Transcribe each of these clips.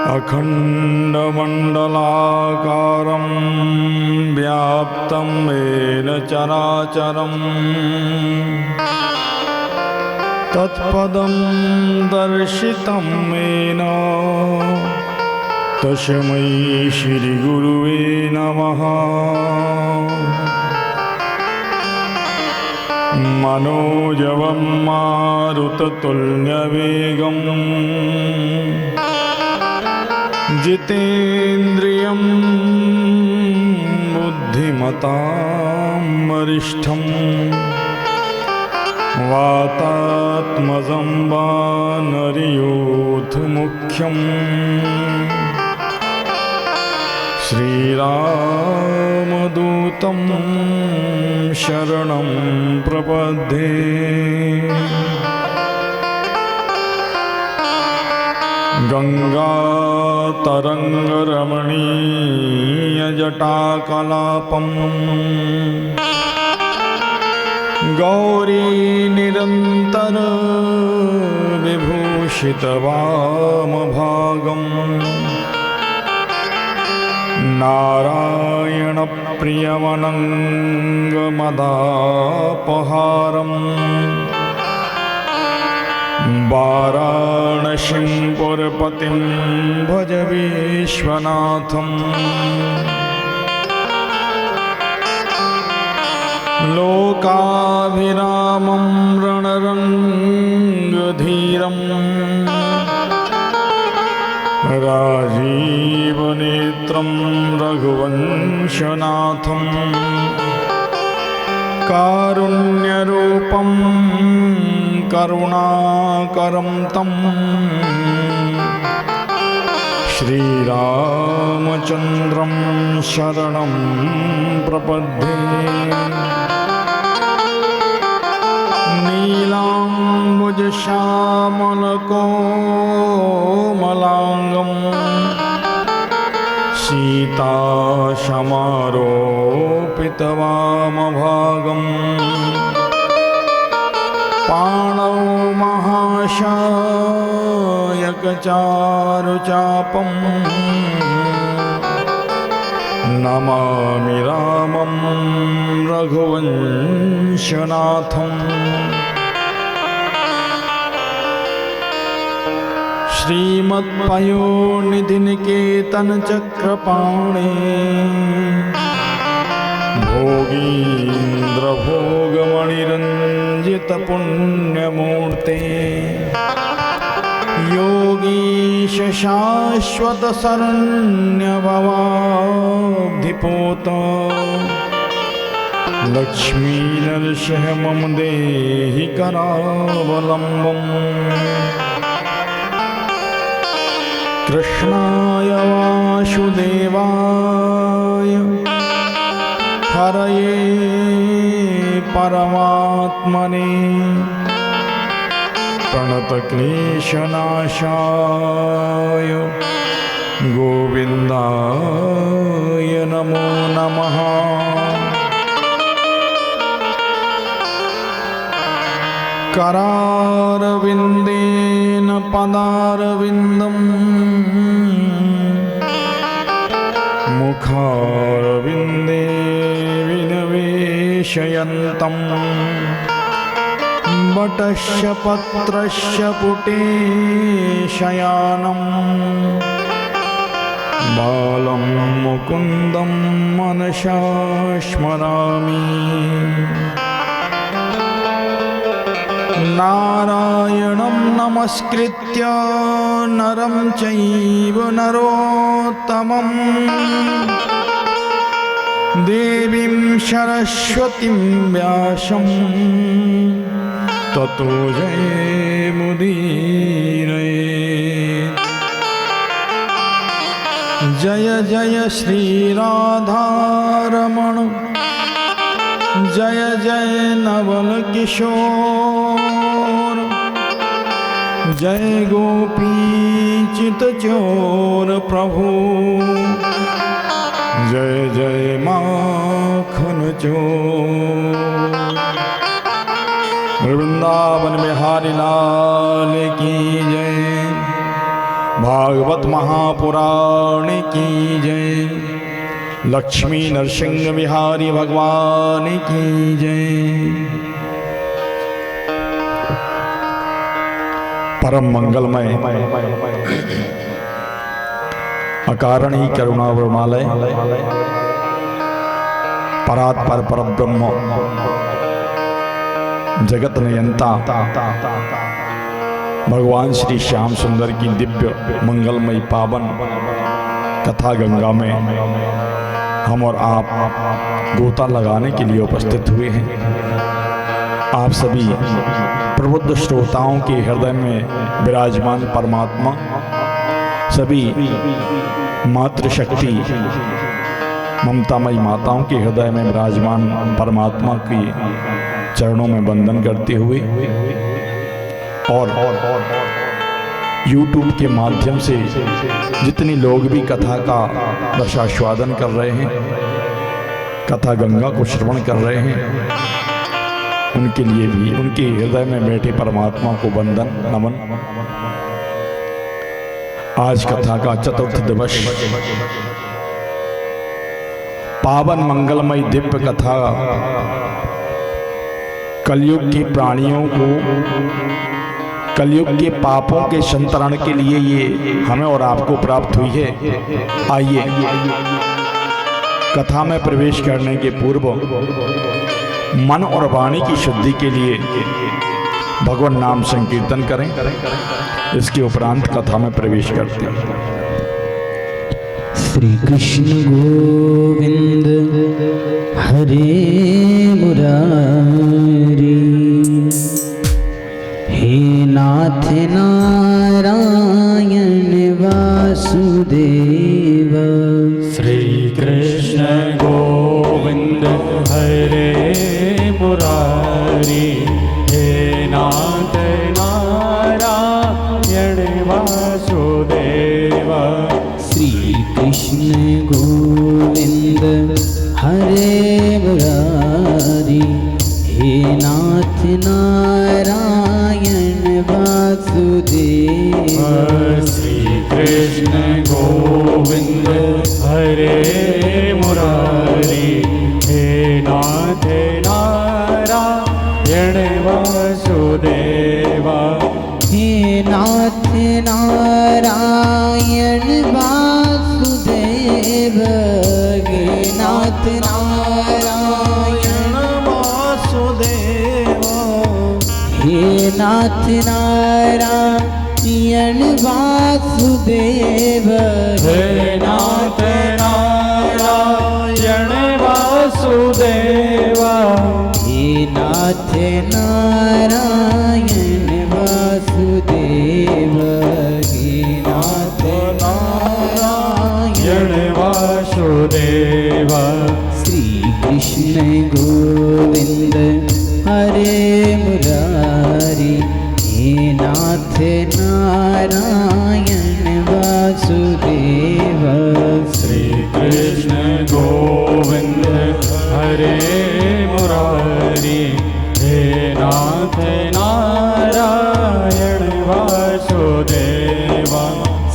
अखण्डमण्डलाकारं व्याप्तं येन चराचरं तत्पदं दर्शितं येन तस्मै श्रीगुरुवे नमः। मनोजवं मारुततुल्यवेगं जितेन्द्रियं बुद्धिमतां वरिष्ठं वातात्मजं वानरयूथमुख्यं श्रीरामदूतं शरणं प्रपद्ये। गङ्गातरङ्गरमणीयजटाकलापं गौरीनिरन्तरविभूषितवामभागं नारायणप्रियमनङ्गमदापहारं वाराणसीं पुरपतिं भज विश्वनाथं। लोकाभिरामं रणरङ्गधीरं राजीवनेत्रं रघुवंशनाथं कारुण्यरूपं करुणाकरं तं श्रीरामचन्द्रं शरणं प्रपद्ये। नीलाम्बुजश्यामलकोमलाङ्गं सीताशमारोपितवामभागं पाणौ महाशायकचारुचापं नमामि रामं रघुवंशनाथं। श्रीमत्पयोनिधिनिकेतनचक्रपाणे भोगीन्द्रभोगमणिरञ्जितपुण्यमूर्ते योगीश शाश्वतशरण्यभवाब्धिपोत लक्ष्मीनरसिंह मम देहि करावलम्बम्। कृष्णाय वासुदेवाय हरये परमात्मने प्रणतक्लेशनाशाय गोविन्दाय नमो नमः। करारविन्देन पदारविन्दं मुखारविन्दे विनिवेशयन्तं वटस्य पत्रस्य पुटे शयानं बालं मुकुन्दं मनसा स्मरामि। नारायणं नमस्कृत्य नरं चैव नरोत्तमं देवीं सरस्वतीं व्यासं ततो जयमुदीरयेत्। जय जय श्रीराधारमण जय जय नवल किशोर जय गोपीचित चोर प्रभु जय जय माखन चोर। वृंदावन बिहारी लाल की जय। भागवत महापुराण की जय। लक्ष्मी नरसिंह बिहारी भगवान की जय। परम मंगलमय अकारणि करुणा वरुणालय परात्पर परब्रह्म जगत नियंता भगवान श्री श्याम सुंदर की दिव्य मंगलमयी पावन कथा गंगा में हम और आप गोता लगाने के लिए उपस्थित हुए हैं। आप सभी प्रबुद्ध श्रोताओं के हृदय में विराजमान परमात्मा, सभी मातृशक्ति ममतामयी माताओं के हृदय में विराजमान परमात्मा के चरणों में वंदन करते हुए और YouTube के माध्यम से जितने लोग भी कथा का रसास्वादन कर रहे हैं, कथा गंगा को श्रवण कर रहे हैं, उनके लिए भी उनके हृदय में बैठे परमात्मा को वंदन नमन। आज कथा का चतुर्थ दिवस, पावन मंगलमय दिव्य कथा कलयुग के प्राणियों को कलयुग के पापों के संतरण के लिए ये हमें और आपको प्राप्त हुई है। आइए कथा में प्रवेश करने के पूर्व मन और वाणी की शुद्धि के लिए भगवान नाम संकीर्तन करें। इसके उपरांत कथा में प्रवेश करते हैं। श्री कृष्ण गोविंद हरे मुरारी, हे नाथ नारायण वासुदेव। श्री कृष्ण गोविंद हरे मुरारी, हे नाथ नारायण वासुदेव। श्री कृष्ण गोविंद हरे मुरारी, हे नाथ नारायण वासुदेव। श्री कृष्ण गोविंद हरे मुरारी, हे नाथ नारायण वासुदेव। हे नाथ नारायण वासुदेव, हे नाथ नारायण वासुदेव, हे नाथ नारायण वासुदेव, हे नाथ नारायण वासुदेव। हे नाथ नारायण वासुदेव, हे नाथ नारायण वासुदेव। श्री कृष्ण गोविंद हरे मुरारी, हे नाथ नारायण वासुदेव। श्री कृष्ण गोविंद हरे मुरारी, हे नाथ नारायण वासुदेव।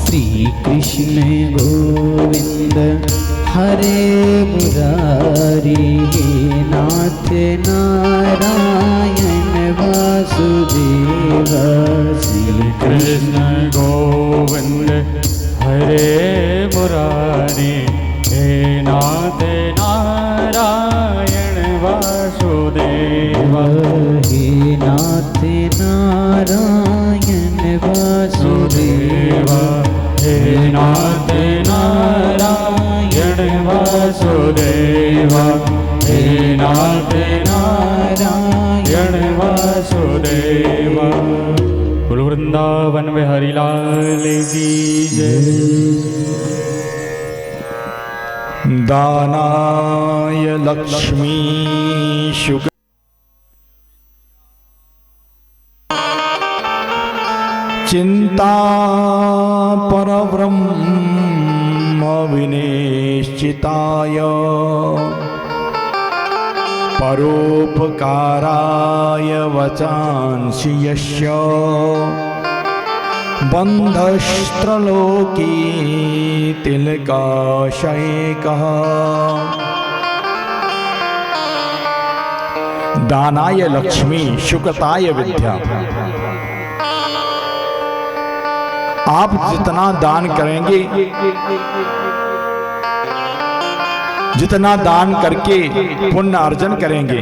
श्री कृष्ण गोविंद हरे मुरारी, हे नाथ नारायण वासुदेव। श्री कृष्ण गोविंद हरे मुरारी, हे नाथ नारायण वासुदेव। हे नाथ नारायण वासुदेव, हे नाथ नारायण वासुदेव। हे नाथ नारायण वासुदेव। कुल वृंदावन बिहारी लाल की जय। दानाय लक्ष्मी शुग चिंता परब्रह्म विनिश्चिताय परोपकाराय वचांसि यस्य बंधस्त्रलोकी तिलकाशय कहा दानाय लक्ष्मी शुकताय विद्या। आप जितना दान करेंगे, जितना दान करके पुण्य अर्जन करेंगे,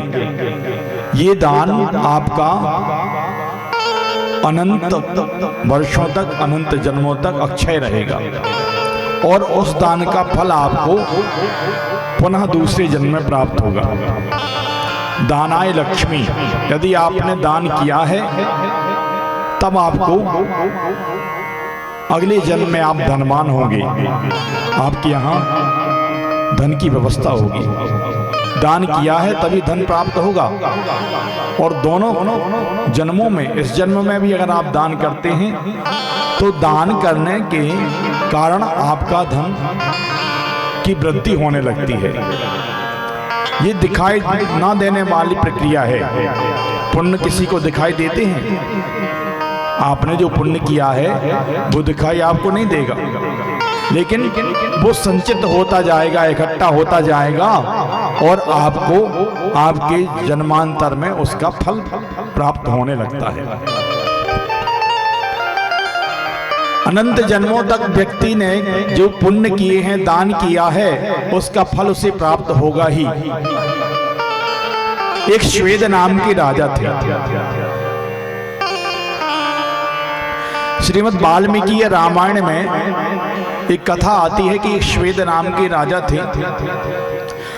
ये दान आपका अनंत वर्षों तक, अनंत जन्मों तक अक्षय रहेगा और उस दान का फल आपको पुनः दूसरे जन्म में प्राप्त होगा। दानाय लक्ष्मी, यदि आपने दान किया है तब आपको अगले जन्म में आप धनवान होंगे, आपके यहाँ धन की व्यवस्था होगी। दान किया है तभी धन प्राप्त होगा। और दोनों जन्मों में, इस जन्म में भी अगर आप दान करते हैं तो दान करने के कारण आपका धन की वृद्धि होने लगती है। ये दिखाई ना देने वाली प्रक्रिया है। पुण्य किसी को दिखाई देते हैं? आपने जो पुण्य किया है वो दिखाई आपको नहीं देगा, लेकिन वो संचित होता जाएगा, इकट्ठा होता जाएगा और आपको आपके जन्मांतर में उसका फल प्राप्त होने लगता है। अनंत जन्मों तक व्यक्ति ने जो पुण्य किए हैं, दान किया है, उसका फल उसे प्राप्त होगा ही। एक श्वेद नाम के राजा थे। श्रीमद् वाल्मीकि रामायण में एक कथा आती है कि एक श्वेद नाम के राजा थे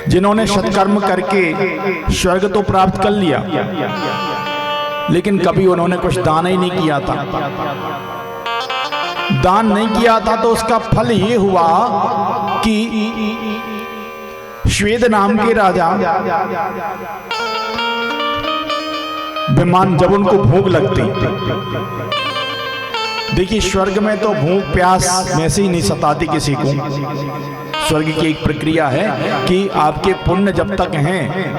जिन्होंने सत्कर्म करके स्वर्ग तो प्राप्त कर लिया, लेकिन कभी उन्होंने कुछ दान ही नहीं किया था। दान नहीं किया था तो उसका फल ये हुआ कि श्वेद नाम के राजा विमान, जब उनको भूख लगती, देखिए स्वर्ग में तो भूख प्यास वैसे ही नहीं सताती किसी को। स्वर्ग की एक प्रक्रिया है कि आपके पुण्य जब तक हैं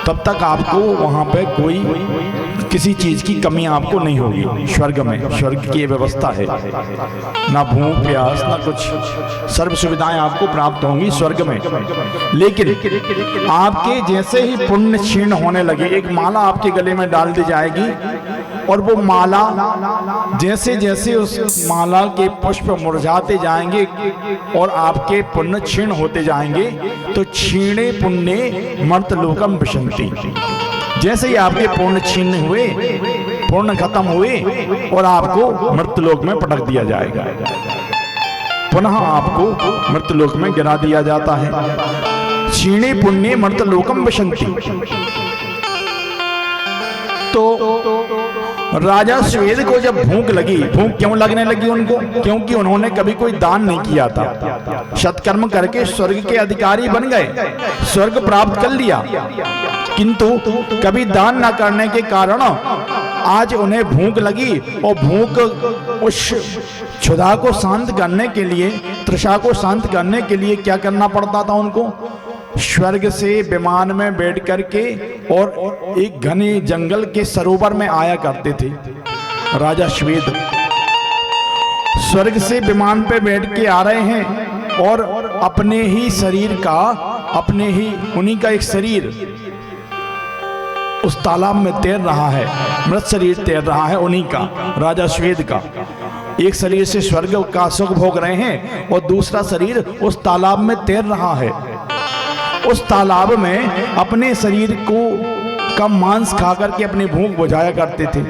तब तक आपको वहां पे कोई किसी चीज की कमी आपको नहीं होगी। स्वर्ग में, स्वर्ग की व्यवस्था है, ना भूख प्यास ना कुछ, सर्व सुविधाएं आपको प्राप्त होंगी स्वर्ग में। लेकिन आपके जैसे ही पुण्य क्षीण होने लगे, एक माला आपके गले में डाल दी जाएगी और वो माला जैसे जैसे उस माला के पुष्प मुरझाते जाएंगे और आपके पुण्य क्षीण होते जाएंगे, तो क्षीणे पुण्य मर्तलोकम विशन्ति। जैसे ही आपके पुण्य क्षीण हुए, पुण्य खत्म हुए और आपको मृतलोक में पटक दिया जाएगा, पुनः आपको मृतलोक में गिरा दिया जाता है। क्षीणे पुण्य मर्तलोकम विशन्ति। तो राजा श्वेद को जब भूख लगी, भूख क्यों लगने लगी उनको? क्योंकि उन्होंने कभी कोई दान नहीं किया था। सत्कर्म करके स्वर्ग के अधिकारी बन गए, स्वर्ग प्राप्त कर लिया, किंतु कभी दान न करने के कारण आज उन्हें भूख लगी और भूख उस क्षुधा को शांत करने के लिए, तृषा को शांत करने के लिए क्या करना पड़ता था उनको? स्वर्ग से विमान में बैठ करके और एक घने जंगल के सरोवर में आया करते थे राजा श्वेद। स्वर्ग से विमान पे बैठ के आ रहे हैं और अपने ही शरीर का, अपने ही उन्हीं का एक शरीर उस तालाब में तैर रहा है, मृत शरीर तैर रहा है उन्हीं का, राजा श्वेद का। एक शरीर से स्वर्ग का सुख भोग रहे हैं और दूसरा शरीर उस तालाब में तैर रहा है। उस तालाब में अपने शरीर को का मांस खा करके अपनी भूख बुझाया करते थे।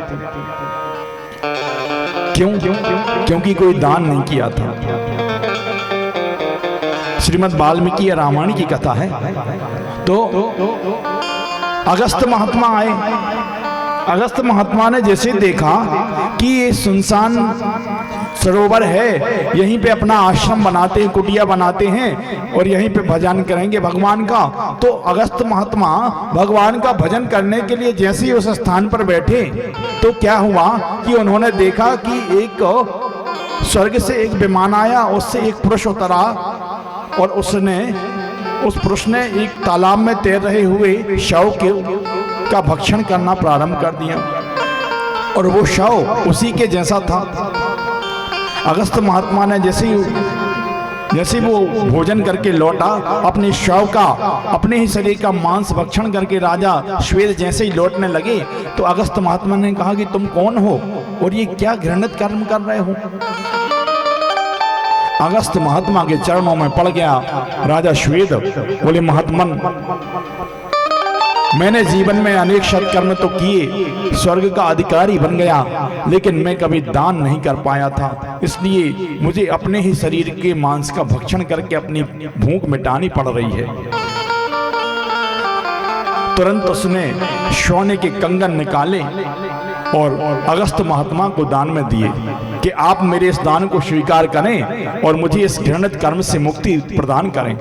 क्यों? क्योंकि कोई दान नहीं किया था। श्रीमद् वाल्मीकि रामायण की कथा है। तो अगस्त महात्मा आए। अगस्त महात्मा ने जैसे देखा कि ये सुनसान सरोवर है, यहीं पे अपना आश्रम बनाते हैं, कुटिया बनाते हैं और यहीं पे भजन करेंगे भगवान का, तो अगस्त महात्मा भगवान का भजन करने के लिए जैसे ही उस स्थान पर बैठे तो क्या हुआ कि उन्होंने देखा कि एक स्वर्ग से एक विमान आया, उससे एक पुरुष उतरा और उस पुरुष ने एक तालाब में तैर रहे हुए शव का भक्षण करना प्रारंभ कर दिया और वो शव उसी के जैसा था। अगस्त महात्मा ने जैसे वो भोजन करके लौटा, अपने शव का, अपने ही शरीर का मांस भक्षण करके राजा श्वेत जैसे ही लौटने लगे तो अगस्त महात्मा ने कहा कि तुम कौन हो और ये क्या घृणित कर्म कर रहे हो। अगस्त महात्मा के चरणों में पड़ गया राजा श्वेत, बोले महात्मन, मैंने जीवन में अनेक सत्कर्म तो किए, स्वर्ग का अधिकारी बन गया, लेकिन मैं कभी दान नहीं कर पाया था, इसलिए मुझे अपने ही शरीर के मांस का भक्षण करके अपनी भूख मिटानी पड़ रही है। तुरंत उसने सोने के कंगन निकाले और अगस्त महात्मा को दान में दिए कि आप मेरे इस दान को स्वीकार करें और मुझे इस घृणित कर्म से मुक्ति प्रदान करें।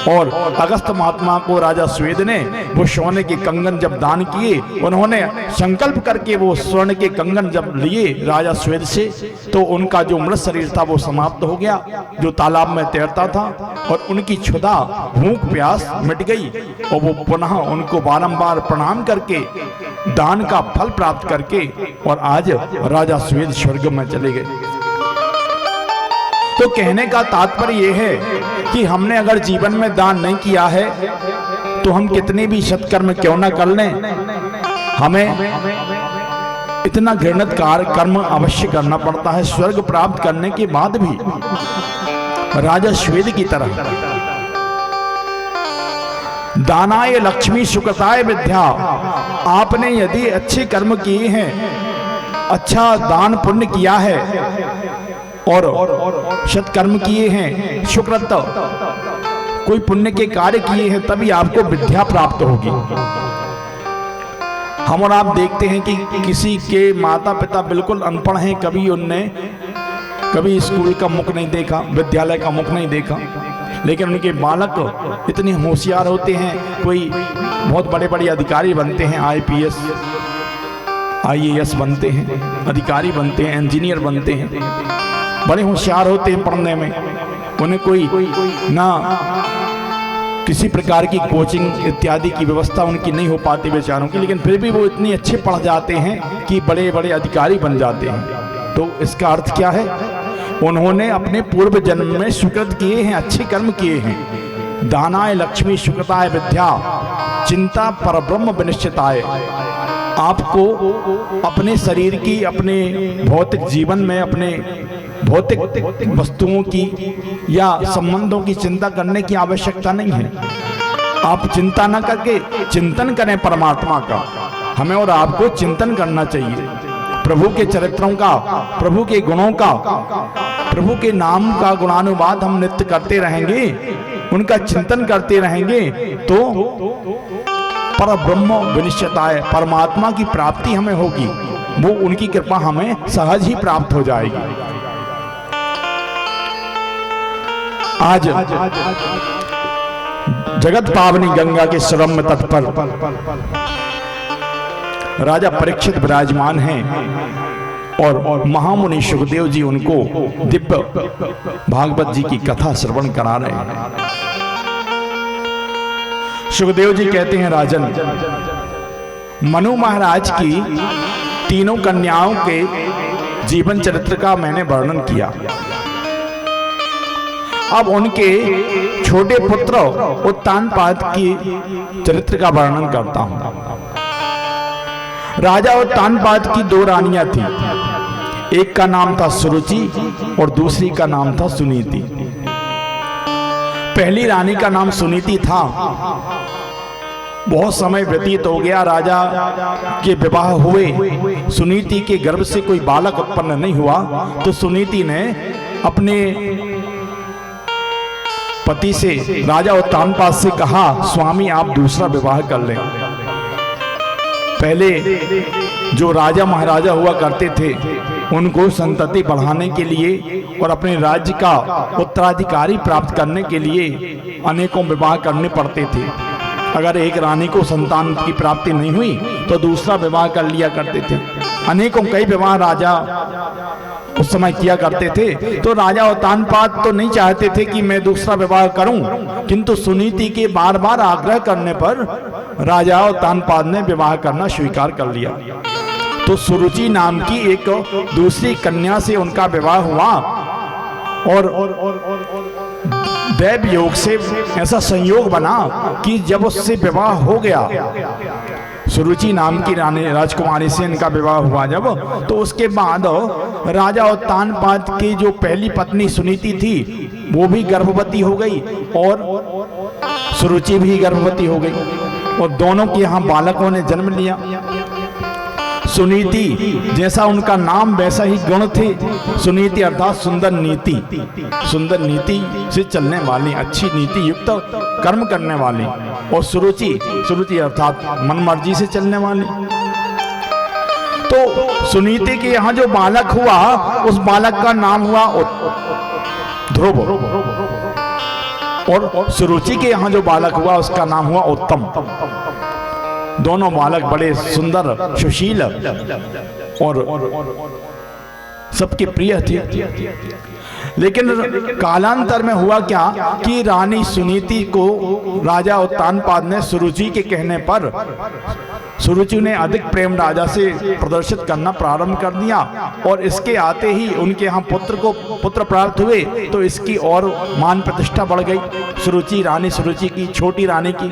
और अगस्त महात्मा को राजा श्वेत ने वो सोने के कंगन जब दान किए, उन्होंने संकल्प करके वो स्वर्ण के कंगन जब लिए राजा श्वेत से, तो उनका जो मृत शरीर था वो समाप्त हो गया, जो तालाब में तैरता था, और उनकी क्षुधा भूख प्यास मिट गई और वो पुनः उनको बारंबार प्रणाम करके दान का फल प्राप्त करके और आज राजा श्वेत स्वर्ग में चले गए। तो कहने का तात्पर्य यह है कि हमने अगर जीवन में दान नहीं किया है तो हम कितने भी सत्कर्म क्यों ना कर लें, हमें इतना घृणित कर्म अवश्य करना पड़ता है स्वर्ग प्राप्त करने के बाद भी। राजा श्वेत की तरह दानाय लक्ष्मी सुकृताय विद्या, आपने यदि अच्छे कर्म किए हैं, अच्छा दान पुण्य किया है और सत्कर्म किए हैं, सुकृत कोई पुण्य के कार्य किए हैं, तभी आपको विद्या प्राप्त होगी। हम और आप देखते हैं कि किसी के माता पिता बिल्कुल अनपढ़ हैं, कभी स्कूल का मुख नहीं देखा, विद्यालय का मुख नहीं देखा, लेकिन उनके बालक इतने होशियार होते हैं, कोई बहुत बड़े बड़े अधिकारी बनते हैं, IPS IAS बनते हैं, अधिकारी बनते हैं, इंजीनियर बनते हैं, बड़े होशियार होते हैं पढ़ने में, उन्हें कोई ना किसी प्रकार की कोचिंग इत्यादि की व्यवस्था उनकी नहीं हो पाती बेचारों की, लेकिन फिर भी वो इतने अच्छे पढ़ जाते हैं कि बड़े बड़े अधिकारी बन जाते हैं। तो इसका अर्थ क्या है? उन्होंने अपने पूर्व जन्म में सुकृत किए हैं, अच्छे कर्म किए हैं। दानाय लक्ष्मी सुकृताय विद्या चिंता परब्रह्म विनिश्चिताय, आपको अपने शरीर की, अपने भौतिक जीवन में, अपने भौतिक वस्तुओं की या संबंधों की चिंता करने की आवश्यकता नहीं है। आप चिंता न करके चिंतन करें परमात्मा का। हमें और आपको चिंतन करना चाहिए प्रभु के चरित्रों का, प्रभु के गुणों का, प्रभु के नाम का गुणानुवाद हम नित्य करते रहेंगे, उनका चिंतन करते रहेंगे तो पर ब्रह्म विनिश्चिताय, परमात्मा की प्राप्ति हमें होगी, वो उनकी कृपा हमें सहज ही प्राप्त हो जाएगी। आज जगत पावनी गंगा के सुरम्य तट पर राजा परीक्षित विराजमान हैं और महामुनि सुखदेव जी उनको दिव्य भागवत जी की कथा श्रवण करा रहे हैं। सुखदेव जी कहते हैं, राजन, मनु महाराज की तीनों कन्याओं के जीवन चरित्र का मैंने वर्णन किया। अब उनके छोटे पुत्र उत्तानपाद की चरित्र का वर्णन करता हूं। राजा उत्तानपाद की दो रानियां थी, एक का नाम था सुरुचि और दूसरी का नाम था सुनीति। पहली रानी का नाम सुनीति था। बहुत समय व्यतीत हो गया, राजा के विवाह हुए, सुनीति के गर्भ से कोई बालक उत्पन्न नहीं हुआ, तो सुनीति ने अपने पति से, राजा उत्तानपाद से कहा, स्वामी आप दूसरा विवाह कर लें। पहले जो राजा महाराजा हुआ करते थे उनको संतति बढ़ाने के लिए और अपने राज्य का उत्तराधिकारी प्राप्त करने के लिए अनेकों विवाह करने पड़ते थे। अगर एक रानी को संतान की प्राप्ति नहीं हुई तो दूसरा विवाह कर लिया करते थे। अनेकों कई विवाह राजा उस समय किया करते थे। तो राजा उत्तानपाद तो नहीं चाहते थे कि मैं दूसरा विवाह करूं, किंतु सुनीति के बार बार आग्रह करने पर राजा उत्तानपाद ने विवाह करना स्वीकार कर लिया। तो सुरुचि नाम की एक दूसरी कन्या से उनका विवाह हुआ और दैव योग से ऐसा संयोग बना कि जब उससे विवाह हो गया, सुरुचि नाम की रानी राजकुमारी से इनका विवाह हुआ जब, तो उसके बाद राजा उत्तानपाद की जो पहली पत्नी सुनीति थी वो भी गर्भवती हो गई और सुरुचि भी गर्भवती हो गई और दोनों के यहाँ बालकों ने जन्म लिया। सुनीति जैसा उनका नाम वैसा ही गुण थे। सुनीति अर्थात सुंदर नीति, सुंदर नीति से चलने वाली, अच्छी नीति युक्त कर्म करने वाली। और सुरुचि, सुरुचि अर्थात मन मर्जी से चलने वाली। तो सुनीति के यहाँ जो बालक हुआ उस बालक का नाम हुआ ध्रुव और सुरुचि के यहाँ जो बालक हुआ उसका नाम हुआ उत्तम। दोनों बालक बड़े सुंदर, सुशील और सबके प्रिय थे। लेकिन कालांतर में हुआ क्या कि रानी सुनीति को राजा उत्तानपाद ने सुरुचि के कहने पर सुरुचि ने अधिक प्रेम राजा से प्रदर्शित करना प्रारंभ कर दिया और इसके आते ही उनके यहाँ पुत्र प्राप्त हुए तो इसकी और मान प्रतिष्ठा बढ़ गई। सुरुचि, रानी सुरुचि की, छोटी रानी की।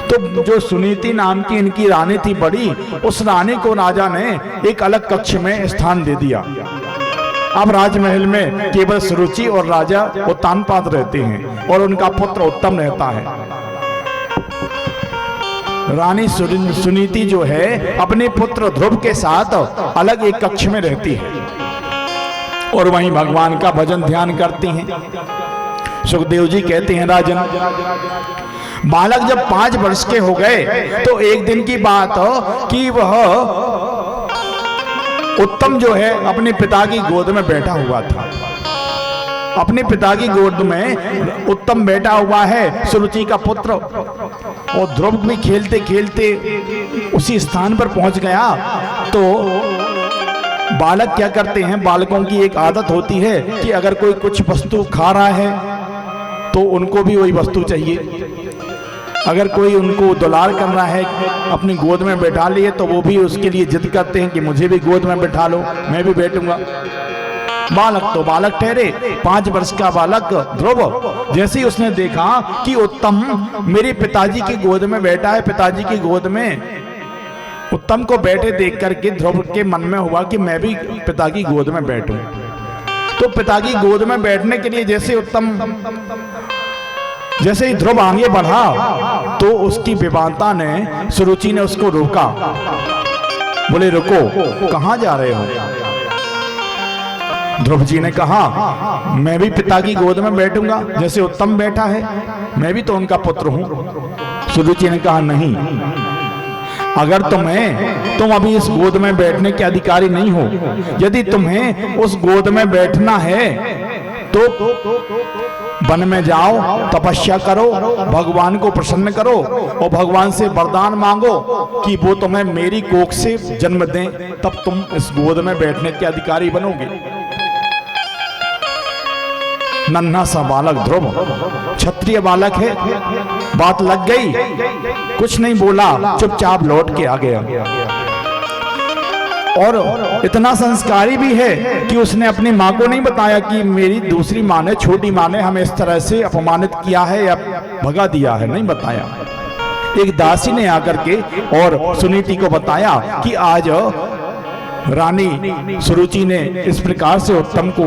तो जो सुनीति नाम की इनकी रानी थी बड़ी, उस रानी को राजा ने एक अलग कक्ष में स्थान दे दिया। अब राजमहल में केवल सुरुचि और राजा उत्तानपाद रहते हैं और उनका पुत्र उत्तम रहता है। रानी सुनीति जो है अपने पुत्र ध्रुव के साथ अलग एक कक्ष में रहती है और वहीं भगवान का भजन ध्यान करती हैं। सुखदेव जी कहते हैं, राजन, बालक जब 5 वर्ष के हो गए तो एक दिन की बात कि वह उत्तम जो है अपने पिता की गोद में बैठा हुआ था। अपने पिता की गोद में उत्तम बैठा हुआ है, सुरुचि का पुत्र, और ध्रुव भी खेलते खेलते उसी स्थान पर पहुंच गया। तो बालक क्या करते हैं, बालकों की एक आदत होती है कि अगर कोई कुछ वस्तु खा रहा है तो उनको भी वही वस्तु चाहिए। अगर कोई उनको दुलार कर रहा है, अपनी गोद में बैठा लिए, तो वो भी उसके लिए जिद करते हैं कि मुझे भी गोद में बैठा लो, मैं भी बैठूंगा। बालक तो बालक ठहरे, 5 वर्ष का बालक ध्रुव जैसे ही उसने देखा कि उत्तम मेरे पिताजी की गोद में बैठा है, पिताजी की गोद में उत्तम को बैठे देख करके ध्रुव के मन में हुआ कि मैं भी पिता की गोद में बैठूं। तो पिता की गोद में बैठने के लिए जैसे ही ध्रुव आगे बढ़ा तो उसकी विवाहता ने, सुरुचि ने उसको रोका। बोले, रुको, कहां जा रहे हो? ध्रुव जी ने कहा, मैं भी पिता की गोद में बैठूंगा जैसे उत्तम बैठा है, मैं भी तो उनका पुत्र हूं। सुरुचि ने कहा, नहीं, अगर तुम अभी इस गोद में बैठने के अधिकारी नहीं हो। यदि तुम्हें उस गोद में बैठना है तो वन में जाओ, तपस्या करो, भगवान को प्रसन्न करो और भगवान से वरदान मांगो कि वो तुम्हें मेरी कोख से जन्म दें, तब तुम इस गोद में बैठने के अधिकारी बनोगे। नन्हा सा बालक ध्रुव, क्षत्रिय बालक है, बात लग गई, कुछ नहीं बोला, चुपचाप लौट के आ गया। और इतना संस्कारी भी है कि उसने अपनी माँ को नहीं बताया कि मेरी दूसरी माँ ने, छोटी माँ ने हमें इस तरह से अपमानित किया है या भगा दिया है, नहीं बताया। एक दासी ने आकर के और सुनीति को बताया कि आज रानी सुरुचि ने इस प्रकार से उत्तम को,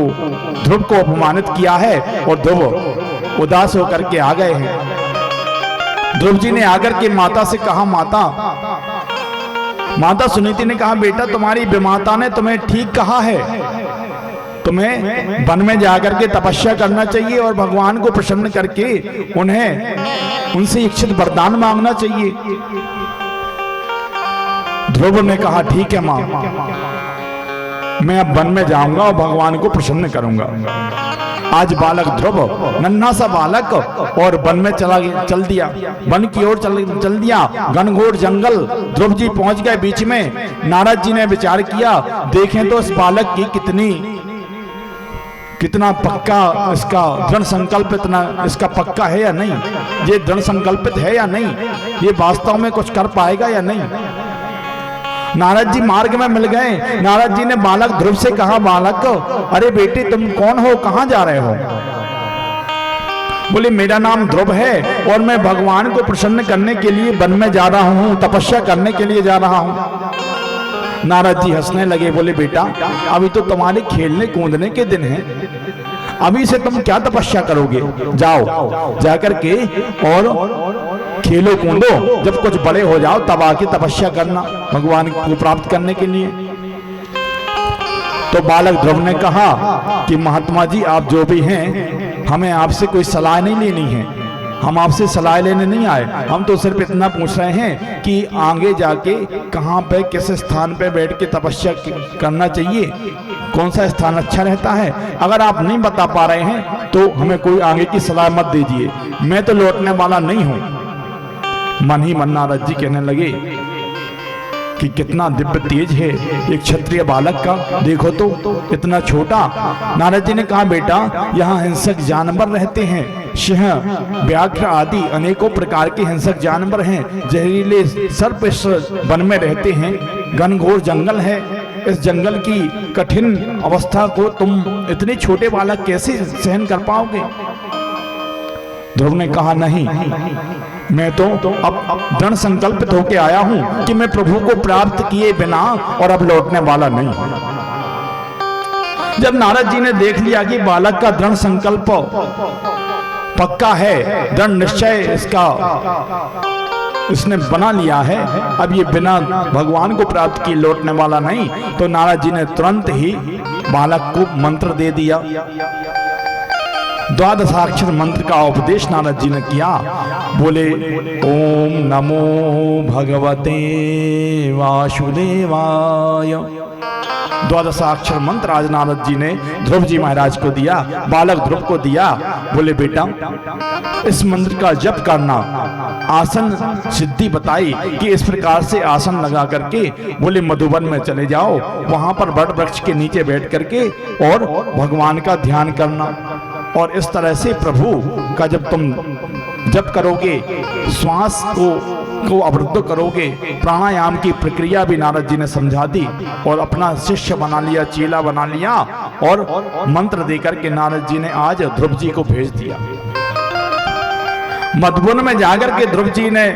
ध्रुव को अपमानित किया है और ध्रुव उदास होकर के आ गए हैं। ध्रुव जी ने आकर के माता से कहा, माता सुनीति ने कहा, बेटा, तुम्हारी विमाता ने तुम्हें ठीक कहा है, तुम्हें वन में जाकर के तपस्या करना चाहिए और भगवान को प्रसन्न करके उनसे इच्छित वरदान मांगना चाहिए। ध्रुव ने कहा, ठीक है मां, मैं अब वन में जाऊंगा और भगवान को प्रसन्न करूंगा। आज बालक ध्रुव, नन्हा सा बालक, और वन में चल दिया, वन की ओर चल दिया। घनघोर जंगल ध्रुव जी पहुंच गए। बीच में नारद जी ने विचार किया, देखें तो इस बालक की कितना पक्का इसका दृढ़ संकल्प, इतना इसका पक्का है या नहीं, ये दृढ़ संकल्पित है या नहीं, ये वास्तव में कुछ कर पाएगा या नहीं। नारद जी मार्ग में मिल गए। नारद जी ने बालक ध्रुव से कहा, बालक अरे बेटे तुम कौन हो, कहां जा रहे हो? बोले मेरा नाम ध्रुव है और मैं भगवान को प्रसन्न करने के लिए वन में जा रहा हूं, तपस्या करने के लिए जा रहा हूं। नारद जी हंसने लगे, बोले बेटा अभी तो तुम्हारे खेलने कूदने के दिन हैं, अभी से तुम क्या तपस्या करोगे? जाओ जाकर के और खेलो कूदो, जब कुछ बड़े हो जाओ तब आके तपस्या करना भगवान को प्राप्त करने के लिए। तो बालक ध्रुव ने कहा कि महात्मा जी आप जो भी हैं, हमें आपसे कोई सलाह नहीं लेनी है, हम आपसे सलाह लेने नहीं आए, हम तो सिर्फ इतना पूछ रहे हैं कि आगे जाके कहाँ पे किस स्थान पे बैठ के तपस्या करना चाहिए, कौन सा स्थान अच्छा रहता है। अगर आप नहीं बता पा रहे हैं तो हमें कोई आगे की सलाह मत दीजिए, मैं तो लौटने वाला नहीं हूं। मन ही मन नारद जी कहने लगे कि कितना दिव्य तेज है एक क्षत्रिय बालक का, देखो तो इतना छोटा। नारद जी ने कहा बेटा यहाँ हिंसक जानवर रहते हैं, सिंह व्याघ्र आदि अनेकों प्रकार के हिंसक जानवर हैं, जहरीले सर्प इस वन में रहते हैं, घनघोर जंगल है, इस जंगल की कठिन अवस्था को तुम इतने छोटे बालक कैसे सहन कर पाओगे? ध्रुव ने कहा नहीं, मैं तो अब दृढ़ संकल्पित होके आया हूं कि मैं प्रभु को प्राप्त किए बिना और अब लौटने वाला नहीं। जब नारद जी ने देख लिया कि बालक का दृढ़ संकल्प पक्का है, दृढ़ निश्चय इसने बना लिया है, अब ये बिना भगवान को प्राप्त किए लौटने वाला नहीं, तो नारद जी ने तुरंत ही बालक को मंत्र दे दिया। द्वादशाक्षर मंत्र का उपदेश नारद जी ने किया। बोले ओम नमो भगवते वासुदेवाय। द्वादशाक्षर मंत्र आज नारद जी ने ध्रुव जी महाराज को दिया, बालक ध्रुव को दिया। बोले बेटा इस मंत्र का जप करना, आसन सिद्धि बताई कि इस प्रकार से आसन लगा करके बोले मधुबन में चले जाओ, वहां पर बड़ वृक्ष के नीचे बैठ करके और भगवान का ध्यान करना, और इस तरह से प्रभु का जब तुम जप करोगे, श्वास को अवरुद्ध करोगे, प्राणायाम की प्रक्रिया भी नारद जी ने समझा दी और अपना शिष्य बना लिया, चेला बना लिया, और मंत्र देकर के नारद जी ने आज ध्रुव जी को भेज दिया। मधुबन में जाकर के ध्रुव जी ने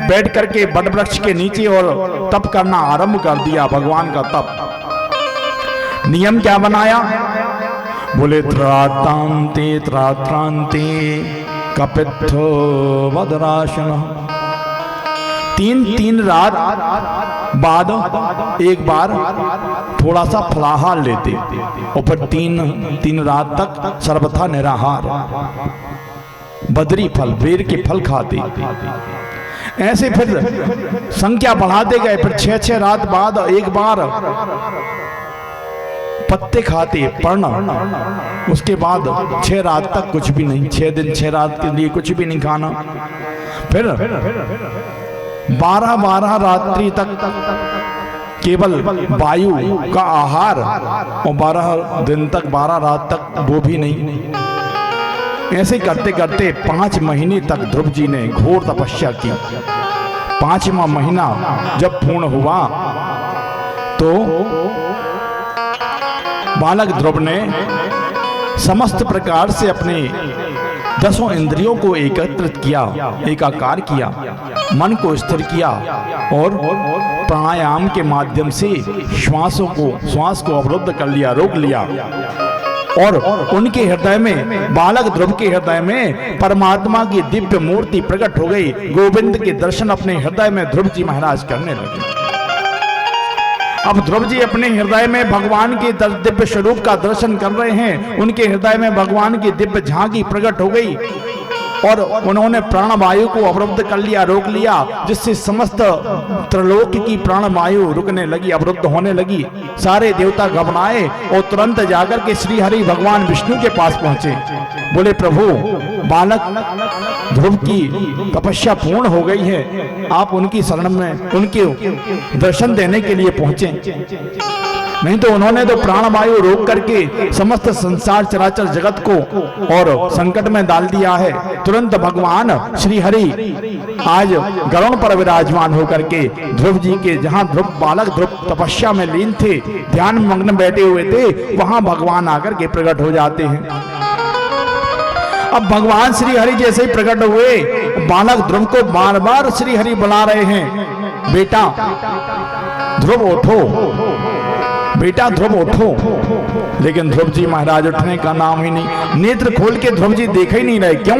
बैठ करके बड़ वृक्ष के नीचे और तप करना आरंभ कर दिया, भगवान का तप। नियम क्या बनाया? बोले त्रातांते त्रात्रांते कपित्थो वदराशन। तीन रात बाद एक बार थोड़ा सा फलाहार लेते और फिर तीन रात तक सर्वथा निराहार, बदरी फल, बेर के फल खाते। ऐसे फिर संख्या बढ़ाते गए, फिर 6 रात बाद एक बार पत्ते खाते, पर्ण, उसके बाद 6 रात तक कुछ भी नहीं, 6 दिन 6 रात के लिए कुछ भी नहीं खाना। फिर 12 रात्रि तक केवल वायु का आहार, और 12 दिन तक 12 रात तक वो भी नहीं। ऐसे करते करते 5 महीने तक ध्रुव जी ने घोर तपस्या की। 5वां महीना जब पूर्ण हुआ तो बालक ध्रुव ने समस्त प्रकार से अपने 10 इंद्रियों को एकत्रित किया, एकाकार किया, मन को स्थिर किया और प्राणायाम के माध्यम से श्वास को अवरुद्ध कर लिया, रोक लिया। और उनके हृदय में, बालक ध्रुव के हृदय में परमात्मा की दिव्य मूर्ति प्रकट हो गई। गोविंद के दर्शन अपने हृदय में ध्रुव जी महाराज करने लगे। अब ध्रुव जी अपने हृदय में भगवान के दिव्य स्वरूप का दर्शन कर रहे हैं। उनके हृदय में भगवान की दिव्य झांकी प्रकट हो गई और उन्होंने प्राणवायु को अवरुद्ध कर लिया, रोक लिया, जिससे समस्त त्रिलोक की प्राणवायु रुकने लगी, अवरुद्ध होने लगी। सारे देवता घबराए और तुरंत जाकर के श्री हरि भगवान विष्णु के पास पहुंचे। बोले प्रभु बालक ध्रुव की तपस्या पूर्ण हो गई है, आप उनकी शरण में उनके दर्शन देने के लिए पहुंचे। नहीं तो उन्होंने तो प्राणवायु रोक करके समस्त संसार चराचर जगत को और संकट में डाल दिया है। तुरंत भगवान श्री हरि आज गरुड़ पर विराजमान होकर के ध्रुव जी के, जहां ध्रुव बालक ध्रुव तपस्या में लीन थे, ध्यान मग्न बैठे हुए थे, वहां भगवान आकर के प्रकट हो जाते हैं। अब भगवान श्री हरि जैसे ही प्रकट हुए, बालक ध्रुव को बार बार श्री हरि बुला रहे हैं, बेटा ध्रुव उठो, बेटा ध्रुव उठो। लेकिन ध्रुव जी महाराज उठने का नाम ही नहीं, नेत्र खोल के ध्रुव जी देख ही नहीं रहे। क्यों?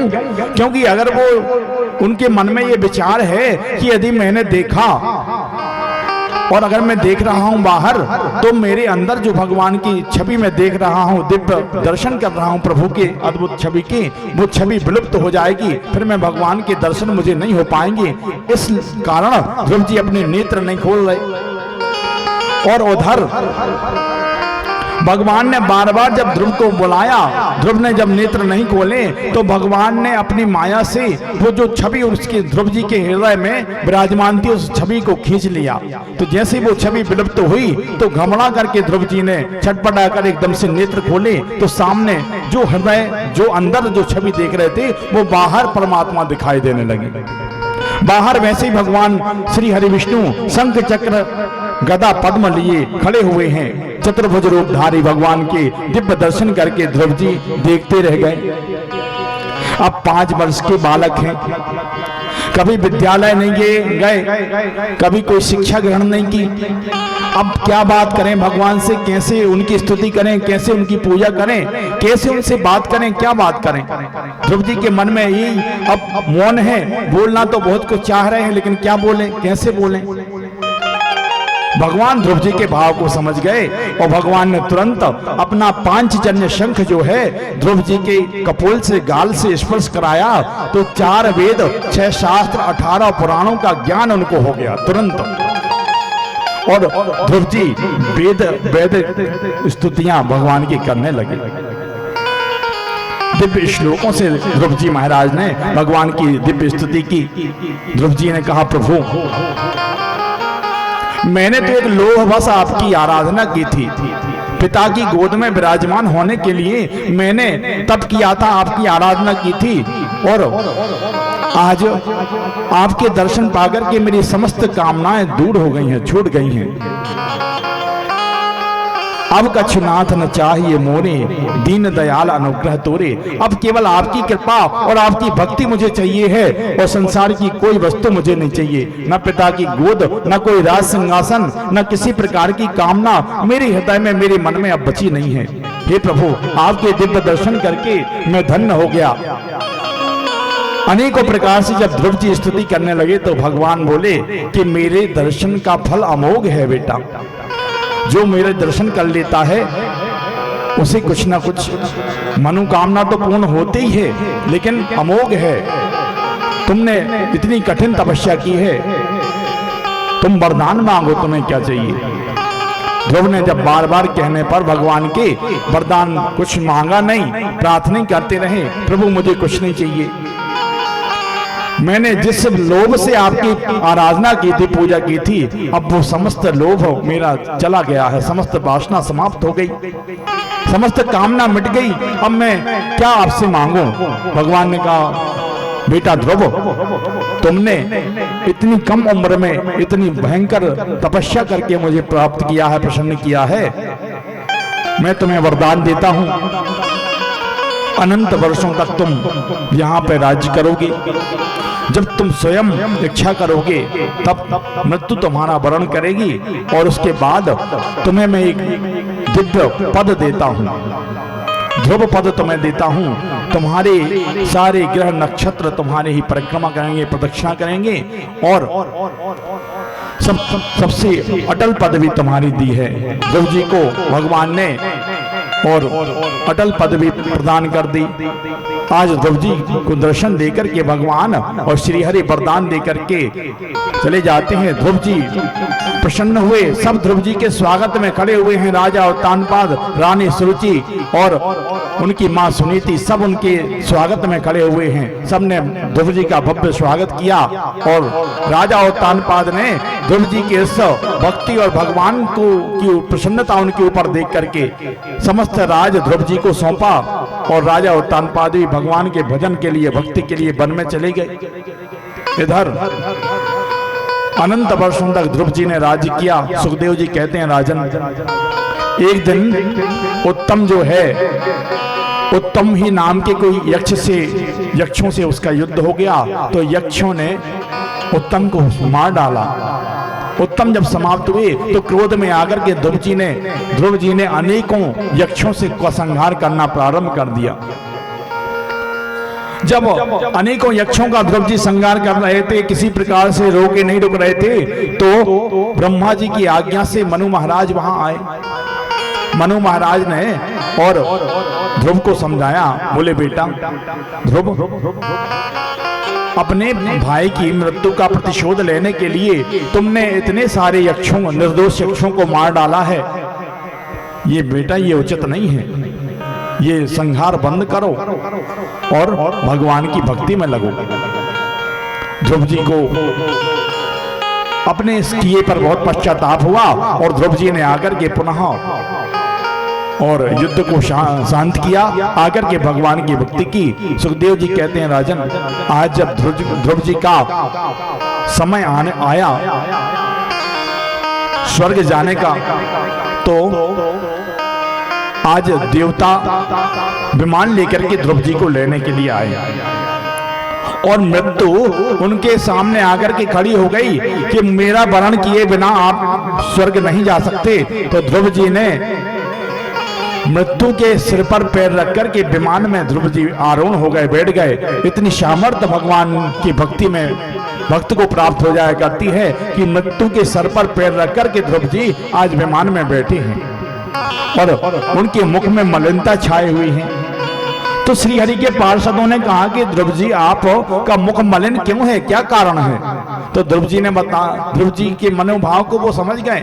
क्योंकि अगर वो उनके मन में ये विचार है कि यदि मैंने देखा और अगर मैं देख रहा हूं बाहर, तो मेरे अंदर जो भगवान की छवि मैं देख रहा हूं, दिव्य दर्शन कर रहा हूं प्रभु के अद्भुत छवि की, वो छवि विलुप्त हो जाएगी, फिर मैं भगवान के दर्शन मुझे नहीं हो पाएंगे। इस कारण ध्रुव जी अपने नेत्र नहीं खोल रहे। और उधर भगवान ने बार बार जब ध्रुव को बुलाया, ध्रुव ने जब नेत्र नहीं खोले, तो भगवान ने अपनी माया से वो जो छवि उसके ध्रुव जी के हृदय में विराजमान थी, उस छवि को खींच लिया। तो जैसे वो छवि विलुप्त हुई, तो घबरा करके ध्रुव जी ने छटपटा कर एकदम से नेत्र खोले, तो सामने जो हृदय, जो अंदर जो छवि देख रहे थे, वो बाहर परमात्मा दिखाई देने लगी। बाहर वैसे ही भगवान श्री हरि विष्णु शंख चक्र गदा पद्म लिए खड़े हुए हैं। चतुर्भुज रूपधारी भगवान के दिव्य दर्शन करके ध्रुव जी देखते रह गए। अब 5 वर्ष के बालक हैं, कभी विद्यालय नहीं गए, कभी कोई शिक्षा ग्रहण नहीं की। अब क्या बात करें भगवान से, कैसे उनकी स्तुति करें, कैसे उनकी पूजा करें, कैसे उनसे बात करें, क्या बात करें। ध्रुव जी के मन में ही अब मौन है, बोलना तो बहुत कुछ चाह रहे हैं, लेकिन क्या बोलें, कैसे बोलें। भगवान ध्रुव जी के भाव को समझ गए और भगवान ने तुरंत अपना पांचजन्य शंख जो है ध्रुव जी के कपोल से, गाल से स्पर्श कराया, तो 4 वेद, 6 शास्त्र, 18 पुराणों का ज्ञान उनको हो गया तुरंत। और ध्रुव जी वेद स्तुतियां भगवान की करने लगे। दिव्य श्लोकों से ध्रुव जी महाराज ने भगवान की दिव्य स्तुति की। ध्रुव जी ने कहा, प्रभु मैंने तो एक लोभवश आपकी आराधना की थी, पिता की गोद में विराजमान होने के लिए मैंने तप किया था, आपकी आराधना की थी, और आज आपके दर्शन पाकर के मेरी समस्त कामनाएं दूर हो गई हैं, छूट गई हैं। अब कछुनाथ न चाहिए मोरे, दीन दयाल अनुग्रह तोरे। अब केवल आपकी कृपा और आपकी भक्ति मुझे चाहिए है, और संसार की कोई वस्तु मुझे नहीं चाहिए। न पिता की गोद, न कोई राज सिंहासन, न किसी प्रकार की कामना मेरे हृदय में, मेरे मन में अब बची नहीं है। हे प्रभु, आपके दिव्य दर्शन करके मैं धन्य हो गया। अनेकों प्रकार से जब ध्रुव जी स्तुति करने लगे, तो भगवान बोले कि मेरे दर्शन का फल अमोघ है बेटा। जो मेरे दर्शन कर लेता है उसे कुछ ना कुछ मनोकामना तो पूर्ण होते ही है, लेकिन अमोघ है। तुमने इतनी कठिन तपस्या की है, तुम वरदान मांगो, तुम्हें क्या चाहिए। ध्रुव ने जब बार बार कहने पर भगवान के वरदान कुछ मांगा नहीं, प्रार्थना करते रहे, प्रभु मुझे कुछ नहीं चाहिए। मैंने जिस लोभ से आपकी आराधना की थी, पूजा की थी, अब वो समस्त लोभ मेरा चला गया है, समस्त वासना समाप्त हो गई, समस्त कामना मिट गई। अब मैं क्या आपसे मांगूं। भगवान ने कहा, बेटा ध्रुव, तुमने इतनी कम उम्र में इतनी भयंकर तपस्या करके मुझे प्राप्त किया है, प्रसन्न किया है, मैं तुम्हें वरदान देता हूं, अनंत वर्षों तक तुम यहाँ पे राज्य करोगे। जब तुम स्वयं इच्छा करोगे तब मृत्यु तुम्हारा वरण करेगी, और उसके बाद तुम्हें मैं एक दिव्य पद देता हूँ, ध्रुव पद तुम्हें देता हूँ। तुम्हारे सारे ग्रह नक्षत्र तुम्हारे ही परिक्रमा करेंगे, प्रदक्षिणा करेंगे, और सबसे अटल पदवी तुम्हारी दी है। ध्रुव जी को भगवान ने और अटल पदवी प्रदान कर दी। आज ध्रुव जी को दर्शन देकर के भगवान और श्री हरि वरदान देकर के चले जाते हैं। ध्रुव जी प्रसन्न हुए, सब ध्रुव जी के स्वागत में खड़े हुए हैं। राजा उत्तानपाद, रानी सुरुचि और उनकी मां सुनीति सब उनके स्वागत में खड़े हुए हैं। सबने ध्रुव जी का भव्य स्वागत किया और राजा उत्तानपाद ने ध्रुव जी के इस भक्ति और भगवान को की प्रसन्नता उनके ऊपर देख करके समस्त राज ध्रुव जी को सौंपा और राजा उत्तानपाद भी भगवान के भजन के लिए, भक्ति के लिए वन में चले गए। इधर अनंत वर्षों तक ध्रुव जी ने राज्य किया। सुखदेव जी कहते हैं, राजन, एक दिन उत्तम जो है, उत्तम ही नाम के कोई यक्षों से उसका युद्ध हो गया, तो यक्षों ने उत्तम को मार डाला। उत्तम जब समाप्त हुए तो क्रोध में आकर के ध्रुव जी ने अनेकों यक्षों से संहार करना प्रारंभ कर दिया। जब अनेकों यक्षों का ध्रुव जी संहार कर रहे थे, किसी प्रकार से रोके नहीं रुक रहे थे, तो ब्रह्मा जी की आज्ञा से मनु महाराज वहां आए। मनु महाराज ने और ध्रुव को समझाया, बोले बेटा ध्रुव, अपने भाई की मृत्यु का प्रतिशोध लेने के लिए तुमने इतने सारे यक्षों, निर्दोष यक्षों को मार डाला है। ये बेटा ये उचित नहीं है, ये संहार बंद करो और भगवान की भक्ति में लगो। ध्रुव जी को अपने इस किए पर बहुत पश्चाताप हुआ और ध्रुव जी ने आकर के पुनः और युद्ध को शांत किया, आकर के भगवान की भक्ति की। सुखदेव जी कहते हैं, राजन, आज जब ध्रुव जी का समय आया स्वर्ग जाने का, तो आज देवता विमान लेकर के ध्रुव जी को लेने के लिए आए और मृत्यु उनके सामने आकर के खड़ी हो गई कि मेरा वरण किए बिना आप स्वर्ग नहीं जा सकते। तो ध्रुव जी ने मृत्यु के सिर पर पैर रख कर के विमान में ध्रुव जी आरोहण हो गए, बैठ गए। इतनी सामर्थ्य भगवान की भक्ति में भक्त को प्राप्त हो जाया करती है कि मृत्यु के सर पर पैर रख कर के ध्रुव जी आज विमान में बैठे हैं और उनके मुख में मलिनता छाई हुई है। तो श्री हरि के पार्षदों ने कहा कि ध्रुव जी आप का मुख मलिन क्यों है, क्या कारण है? तो ध्रुव जी ने ध्रुव जी के मनोभाव को वो समझ गए।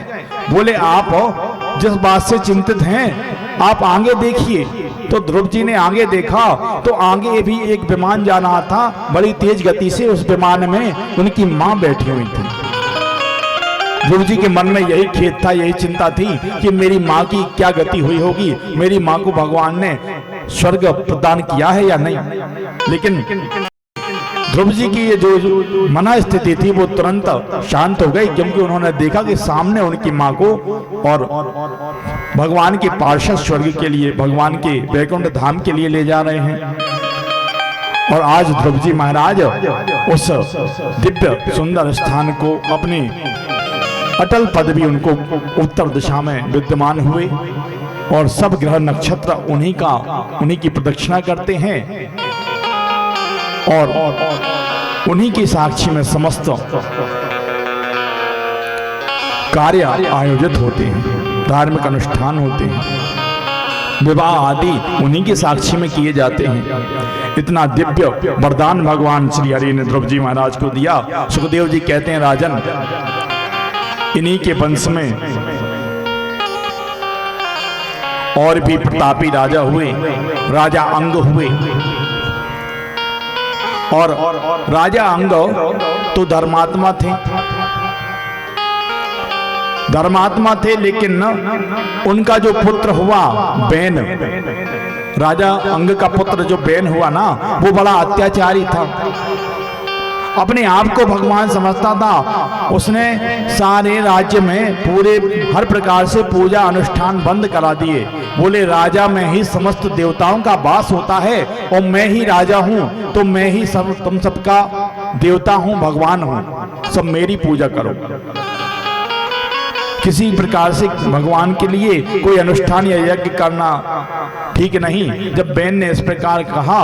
बोले, आप जिस बात से चिंतित हैं आप आगे देखिए। तो ध्रुव जी ने आगे देखा तो आगे भी एक विमान जा रहा था, बड़ी तेज गति से। उस विमान में उनकी मां बैठी हुई थी। ध्रुव जी के मन में यही खेद था, यही चिंता थी कि मेरी मां की क्या गति हुई होगी, मेरी मां को भगवान ने स्वर्ग प्रदान किया है या नहीं। लेकिन ध्रुव जी की ये जो मना स्थिति थी वो तुरंत शांत हो गई, क्योंकि उन्होंने देखा कि सामने उनकी मां को और भगवान के पार्षद स्वर्ग के लिए, भगवान के वैकुंठ धाम के लिए ले जा रहे हैं। और आज ध्रुव जी महाराज उस दिव्य सुंदर स्थान को, अपनी अटल पदवी उनको उत्तर दिशा में विद्यमान हुए और सब ग्रह नक्षत्र उन्हीं की प्रदक्षिणा करते हैं और उन्हीं की साक्षी में समस्त कार्य आयोजित होते हैं, धार्मिक अनुष्ठान होते हैं, विवाह आदि उन्हीं की साक्षी में किए जाते हैं। इतना दिव्य वरदान भगवान श्री हरि ने ध्रुव जी महाराज को दिया। सुखदेव जी कहते हैं, राजन, इन्हीं के वंश में और भी प्रतापी राजा हुए, राजा अंग हुए। और राजा अंग तो धर्मात्मा थे, लेकिन उनका जो पुत्र हुआ बैन, राजा अंग का पुत्र जो बैन हुआ ना, वो बड़ा अत्याचारी था। अपने आप को भगवान समझता था। उसने सारे राज्य में पूरे हर प्रकार से पूजा अनुष्ठान बंद करा दिए। बोले, राजा में ही समस्त देवताओं का वास होता है और मैं ही राजा हूँ, तो मैं ही तुम सबका देवता हूँ, भगवान हूँ, सब मेरी पूजा करो। किसी प्रकार से भगवान के लिए कोई अनुष्ठान या यज्ञ करना ठीक नहीं। जब बैन ने इस प्रकार कहा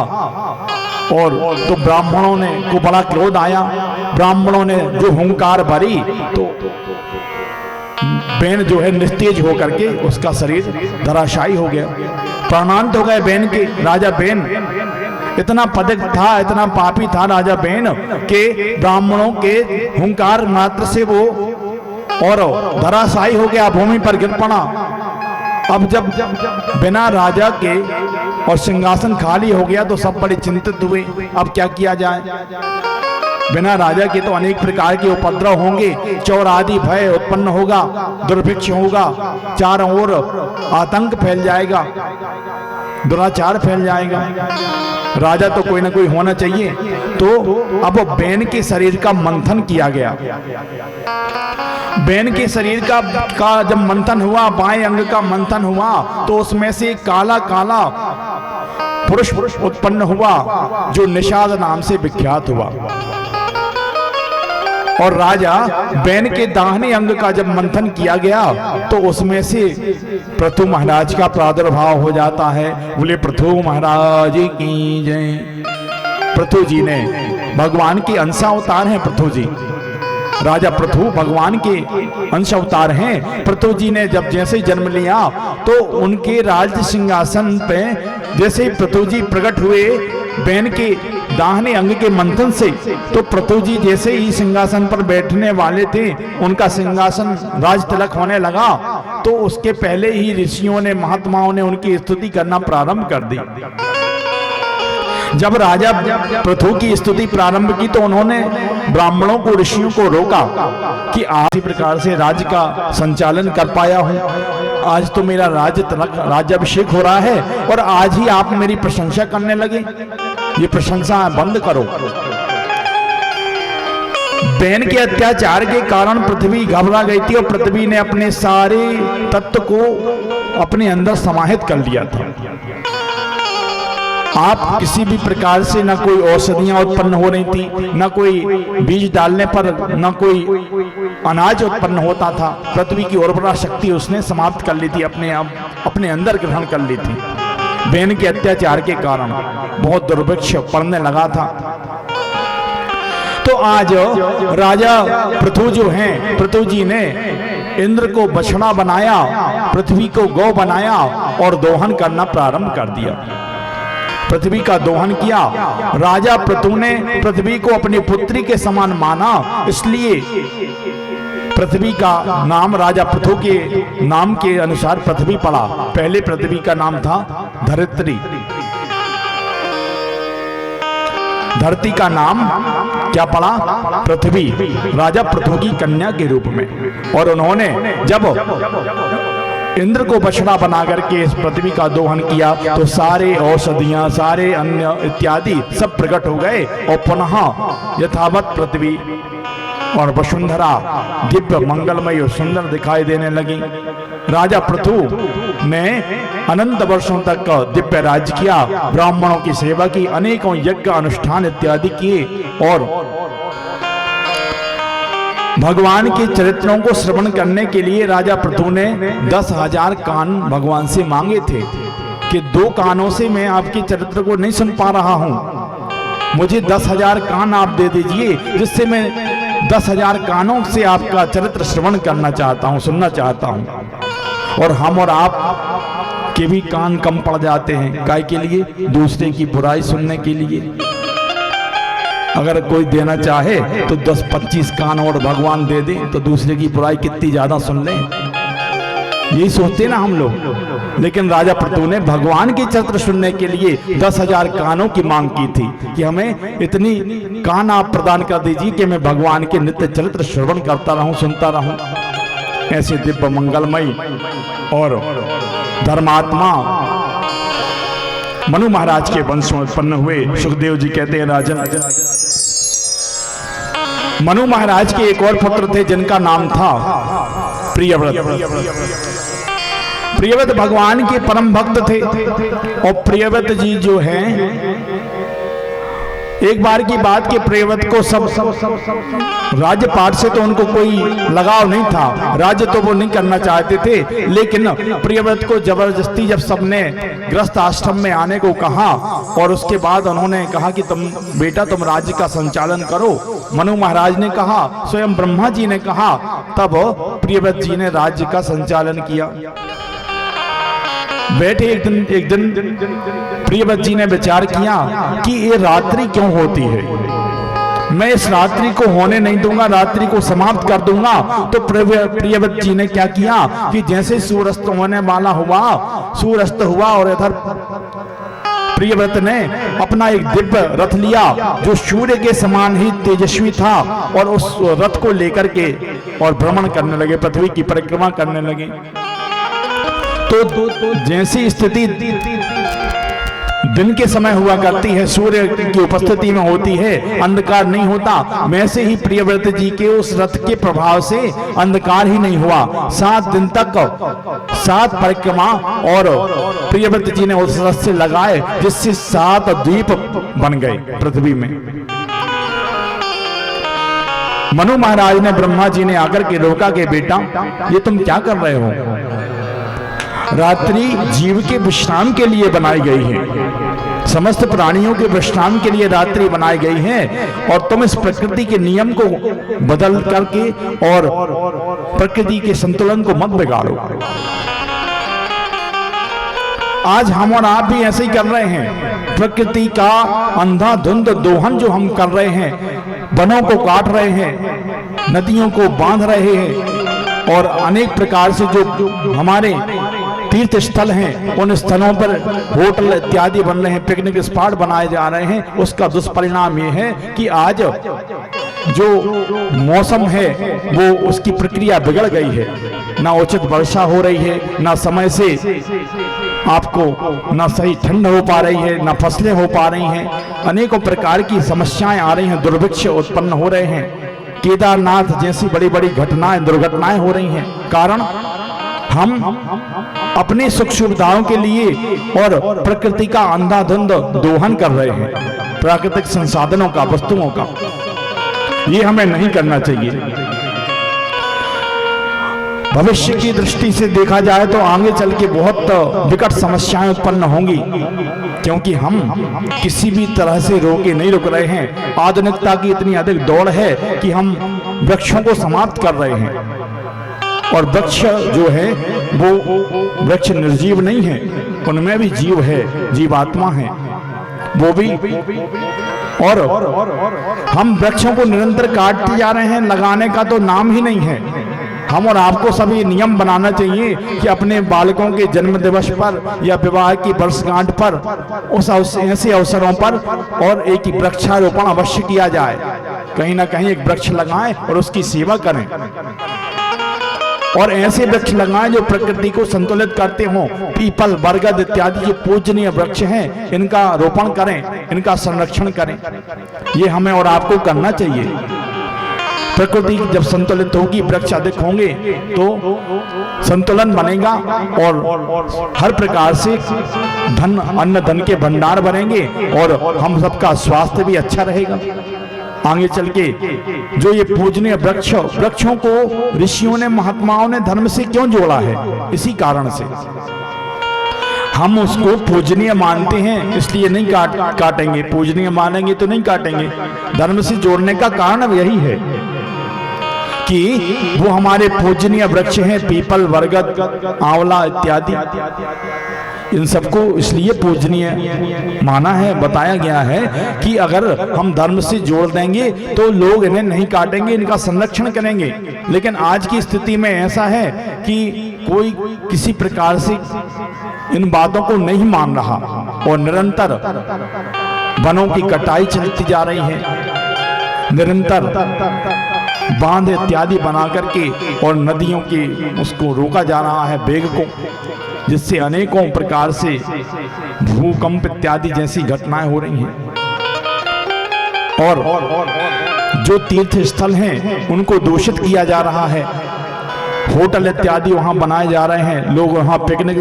और तो ब्राह्मणों ने को बड़ा क्रोध आया। ब्राह्मणों ने जो हुंकार भरी तो बेन जो है निस्तेज होकर के उसका शरीर धराशायी हो गया। प्राणांत हो गए बेन के। राजा बेन इतना पदक था, इतना पापी था राजा बेन के ब्राह्मणों के हुंकार मात्र से वो और धराशायी हो गया, भूमि पर गिर पड़ा। अब जब बिना राजा के और सिंहासन खाली हो गया तो सब बड़े चिंतित हुए, अब क्या किया जाए। बिना राजा के तो अनेक प्रकार के उपद्रव होंगे, चोर आदि भय उत्पन्न होगा, दुर्भिक्ष होगा, चारों ओर आतंक फैल जाएगा, दुराचार फैल जाएगा। राजा तो कोई ना कोई होना चाहिए। तो अब बेन के शरीर का मंथन किया गया। बेन के शरीर का जब मंथन हुआ, बाएं अंग का मंथन हुआ, तो उसमें से काला काला पुरुष उत्पन्न हुआ जो निषाद नाम से विख्यात हुआ। और राजा बेन के दाहिने अंग का जब मंथन किया गया तो उसमें से पृथु महाराज का प्रादुर्भाव हो जाता है। बोले पृथु महाराज की जय। पृथु जी ने भगवान के अंश अवतार हैं। पृथु जी राजा पृथु भगवान के अंश अवतार हैं। पृथु जी ने जब जैसे जन्म लिया तो उनके राज्य सिंहासन पे जैसे ही पृथु जी प्रकट हुए बेन के दाहिने अंग के मंथन से, तो पृथु जी जैसे ही सिंहासन पर बैठने वाले थे उनका सिंहासन राज तिलक होने लगा, तो उसके पहले ही ऋषियों ने महात्माओं ने उनकी स्तुति करना प्रारंभ कर दी। जब राजा पृथु की स्तुति प्रारंभ की तो उन्होंने ब्राह्मणों को ऋषियों को रोका कि आप इसी प्रकार से राज्य का संचालन कर पाया हूं, आज तो मेरा राज्याभिषेक हो रहा है और आज ही आप मेरी प्रशंसा करने लगे, ये प्रशंसा बंद करो। बेन के अत्याचार के कारण पृथ्वी घबरा गई थी और पृथ्वी ने अपने सारे तत्व को अपने अंदर समाहित कर लिया था। आप किसी भी प्रकार से न कोई औषधियां उत्पन्न हो रही थी, न कोई बीज डालने पर न कोई अनाज उत्पन्न होता था। पृथ्वी की उर्वरा शक्ति उसने समाप्त कर ली थी, अपने अंदर ग्रहण कर ली थी। बेन के अत्याचार के कारण बहुत दुर्भिक्ष पड़ने लगा था। तो आज राजा पृथु जो हैं, पृथु जी ने इंद्र को बछड़ा बनाया, पृथ्वी को गौ बनाया और दोहन करना प्रारंभ कर दिया। पृथ्वी का दोहन किया। राजा पृथु ने पृथ्वी को अपनी पुत्री के समान माना, इसलिए पृथ्वी का नाम राजा पृथु के नाम के अनुसार पृथ्वी पड़ा। पहले पृथ्वी का नाम था धरित्री। धरती का नाम क्या पड़ा? पृथ्वी, राजा पृथु की कन्या के रूप में। और उन्होंने जब इंद्र को बछड़ा बना करके इस पृथ्वी का दोहन किया तो सारे औषधियां, सारे अन्य इत्यादि सब प्रकट हो गए और पुनः यथावत पृथ्वी और वसुंधरा दिव्य मंगलमय और सुंदर दिखाई देने लगी। राजा पृथु ने अनंत वर्षों तक दिव्य राज्य किया, ब्राह्मणों की सेवा की, अनेकों यज्ञ अनुष्ठान इत्यादि किए और भगवान के चरित्रों को श्रवण करने के लिए राजा पृथु ने 10,000 कान भगवान से मांगे थे कि 2 कानों से मैं आपके चरित्र को नहीं सुन पा रहा हूं, मुझे 10,000 कान आप दे दीजिए जिससे मैं 10,000 कानों से आपका चरित्र श्रवण करना चाहता हूं, सुनना चाहता हूं। और हम और आप के भी कान कम पड़ जाते हैं, काय के लिए? दूसरे की बुराई सुनने के लिए। अगर कोई देना चाहे तो 10-25 कान और भगवान दे दे तो दूसरे की बुराई कितनी ज्यादा सुन ले, यही सोचते ना हम लोग। लेकिन राजा पृथु ने भगवान के चरित्र सुनने के लिए 10,000 कानों की मांग की थी कि हमें इतनी कान आप प्रदान कर दीजिए कि मैं भगवान के नित्य चरित्र श्रवण करता रहूं, सुनता रहूं। ऐसे दिव्य मंगलमय और धर्मात्मा मनु महाराज के वंश में उत्पन्न हुए। सुखदेव जी कहते हैं, राजन मनु महाराज के एक और पुत्र थे जिनका नाम था प्रियव्रत। प्रियव्रत भगवान के परम भक्त थे और प्रियव्रत जी जो हैं एक बार की बात के प्रियव्रत को सब राज्य पाठ से तो उनको कोई लगाव नहीं था, राज्य तो वो नहीं करना चाहते थे, लेकिन प्रियव्रत को जबरदस्ती जब सबने गृहस्थ आश्रम में आने को कहा और उसके बाद उन्होंने कहा कि तुम बेटा तुम राज्य का संचालन करो, मनु महाराज ने कहा, स्वयं ब्रह्मा जी ने कहा, तब प्रियव्रत जी ने राज्य का संचालन किया। बैठे एक दिन प्रियव्रत जी ने विचार किया कि ये रात्रि क्यों होती है, मैं इस रात्रि को होने नहीं दूंगा, रात्रि को समाप्त कर दूंगा। तो प्रियव्रत जी ने क्या किया कि जैसे सूर्यास्त होने वाला हुआ, सूर्यास्त हुआ और इधर प्रियव्रत ने अपना एक दिव्य रथ लिया जो सूर्य के समान ही तेजस्वी था और उस रथ को लेकर के और भ्रमण करने लगे, पृथ्वी की परिक्रमा करने लगे। तो जैसी स्थिति दिन के समय हुआ करती है, सूर्य की उपस्थिति में होती है, अंधकार नहीं होता, वैसे ही प्रियव्रत जी के उस रथ के प्रभाव से अंधकार ही नहीं हुआ। 7 दिन तक 7 परिक्रमा और प्रियव्रत जी ने उस रथ से लगाए, जिससे 7 द्वीप बन गए पृथ्वी में। मनु महाराज ने ब्रह्मा जी ने आकर के रोका कि बेटा ये तुम क्या कर रहे हो, रात्रि जीव के विश्राम के लिए बनाई गई है, समस्त प्राणियों के विश्राम के लिए रात्रि बनाई गई है, और तुम इस प्रकृति के नियम को बदल करके और प्रकृति के संतुलन को मत बिगाड़ो। आज हम और आप भी ऐसे ही कर रहे हैं, प्रकृति का अंधाधुंध दोहन जो हम कर रहे हैं, वनों को काट रहे हैं, नदियों को बांध रहे हैं, और अनेक प्रकार से जो हमारे तीर्थ स्थल हैं उन स्थलों पर होटल इत्यादि बन रहे हैं, पिकनिक स्पॉट बनाए जा रहे हैं। उसका दुष्परिणाम ये है कि आज जो मौसम है वो उसकी प्रक्रिया बिगड़ गई है, ना उचित वर्षा हो रही है, ना समय से आपको ना सही ठंड हो पा रही है, ना फसलें हो पा रही हैं, अनेकों प्रकार की समस्याएं आ रही हैं, दुर्भिक्ष उत्पन्न हो रहे हैं, केदारनाथ जैसी बड़ी बड़ी घटनाएं दुर्घटनाएं हो रही हैं। कारण हम अपनी सुख सुविधाओं के लिए और प्रकृति का अंधाधुंध दोहन कर रहे हैं, प्राकृतिक संसाधनों का, वस्तुओं का। ये हमें नहीं करना चाहिए। भविष्य की दृष्टि से देखा जाए तो आगे चल के बहुत विकट समस्याएं उत्पन्न होंगी, क्योंकि हम किसी भी तरह से रोके नहीं रुक रहे हैं। आधुनिकता की इतनी अधिक दौड़ है कि हम वृक्षों को समाप्त कर रहे हैं, और वृक्ष जो है वो वृक्ष निर्जीव नहीं है, उनमें भी जीव है, जीवात्मा है वो भी। और हम वृक्षों को निरंतर काटते जा रहे हैं, लगाने का तो नाम ही नहीं है। हम और आपको सभी नियम बनाना चाहिए कि अपने बालकों के जन्म दिवस पर या विवाह की वर्षगांठ पर उस ऐसे अवसरों पर और एक वृक्षारोपण अवश्य किया जाए, कहीं ना कहीं एक वृक्ष लगाएं और उसकी सेवा करें, और ऐसे वृक्ष लगाएं जो प्रकृति को संतुलित करते हों। पीपल, बरगद इत्यादि जो पूजनीय वृक्ष हैं, इनका रोपण करें, इनका संरक्षण करें। ये हमें और आपको करना चाहिए। प्रकृति जब संतुलित होगी, वृक्ष अधिक होंगे तो संतुलन बनेगा और हर प्रकार से धन, अन्न धन के भंडार बनेंगे और हम सबका स्वास्थ्य भी अच्छा रहेगा। आगे चल के जो ये पूजनीय वृक्षों को ऋषियों ने, महात्माओं ने धर्म से क्यों जोड़ा है? इसी कारण से हम उसको पूजनीय मानते हैं, इसलिए नहीं काटेंगे। पूजनीय मानेंगे तो नहीं काटेंगे। धर्म से जोड़ने का कारण यही है कि वो हमारे पूजनीय वृक्ष हैं, पीपल, बरगद, आंवला इत्यादि। इन सबको इसलिए पूजनीय माना है, बताया गया है कि अगर हम धर्म से जोड़ देंगे तो लोग इन्हें नहीं काटेंगे, इनका संरक्षण करेंगे। लेकिन आज की स्थिति में ऐसा है कि कोई किसी प्रकार से इन बातों को नहीं मान रहा और निरंतर वनों की कटाई चलती जा रही है, निरंतर बांध इत्यादि बना करके और नदियों के उसको रोका जा रहा है वेग को, जिससे अनेकों प्रकार से भूकंप इत्यादि जैसी घटनाएं हो रही हैं। और जो तीर्थ स्थल हैं उनको दूषित किया जा रहा है, होटल इत्यादि वहां बनाए जा रहे हैं, लोग वहां पिकनिक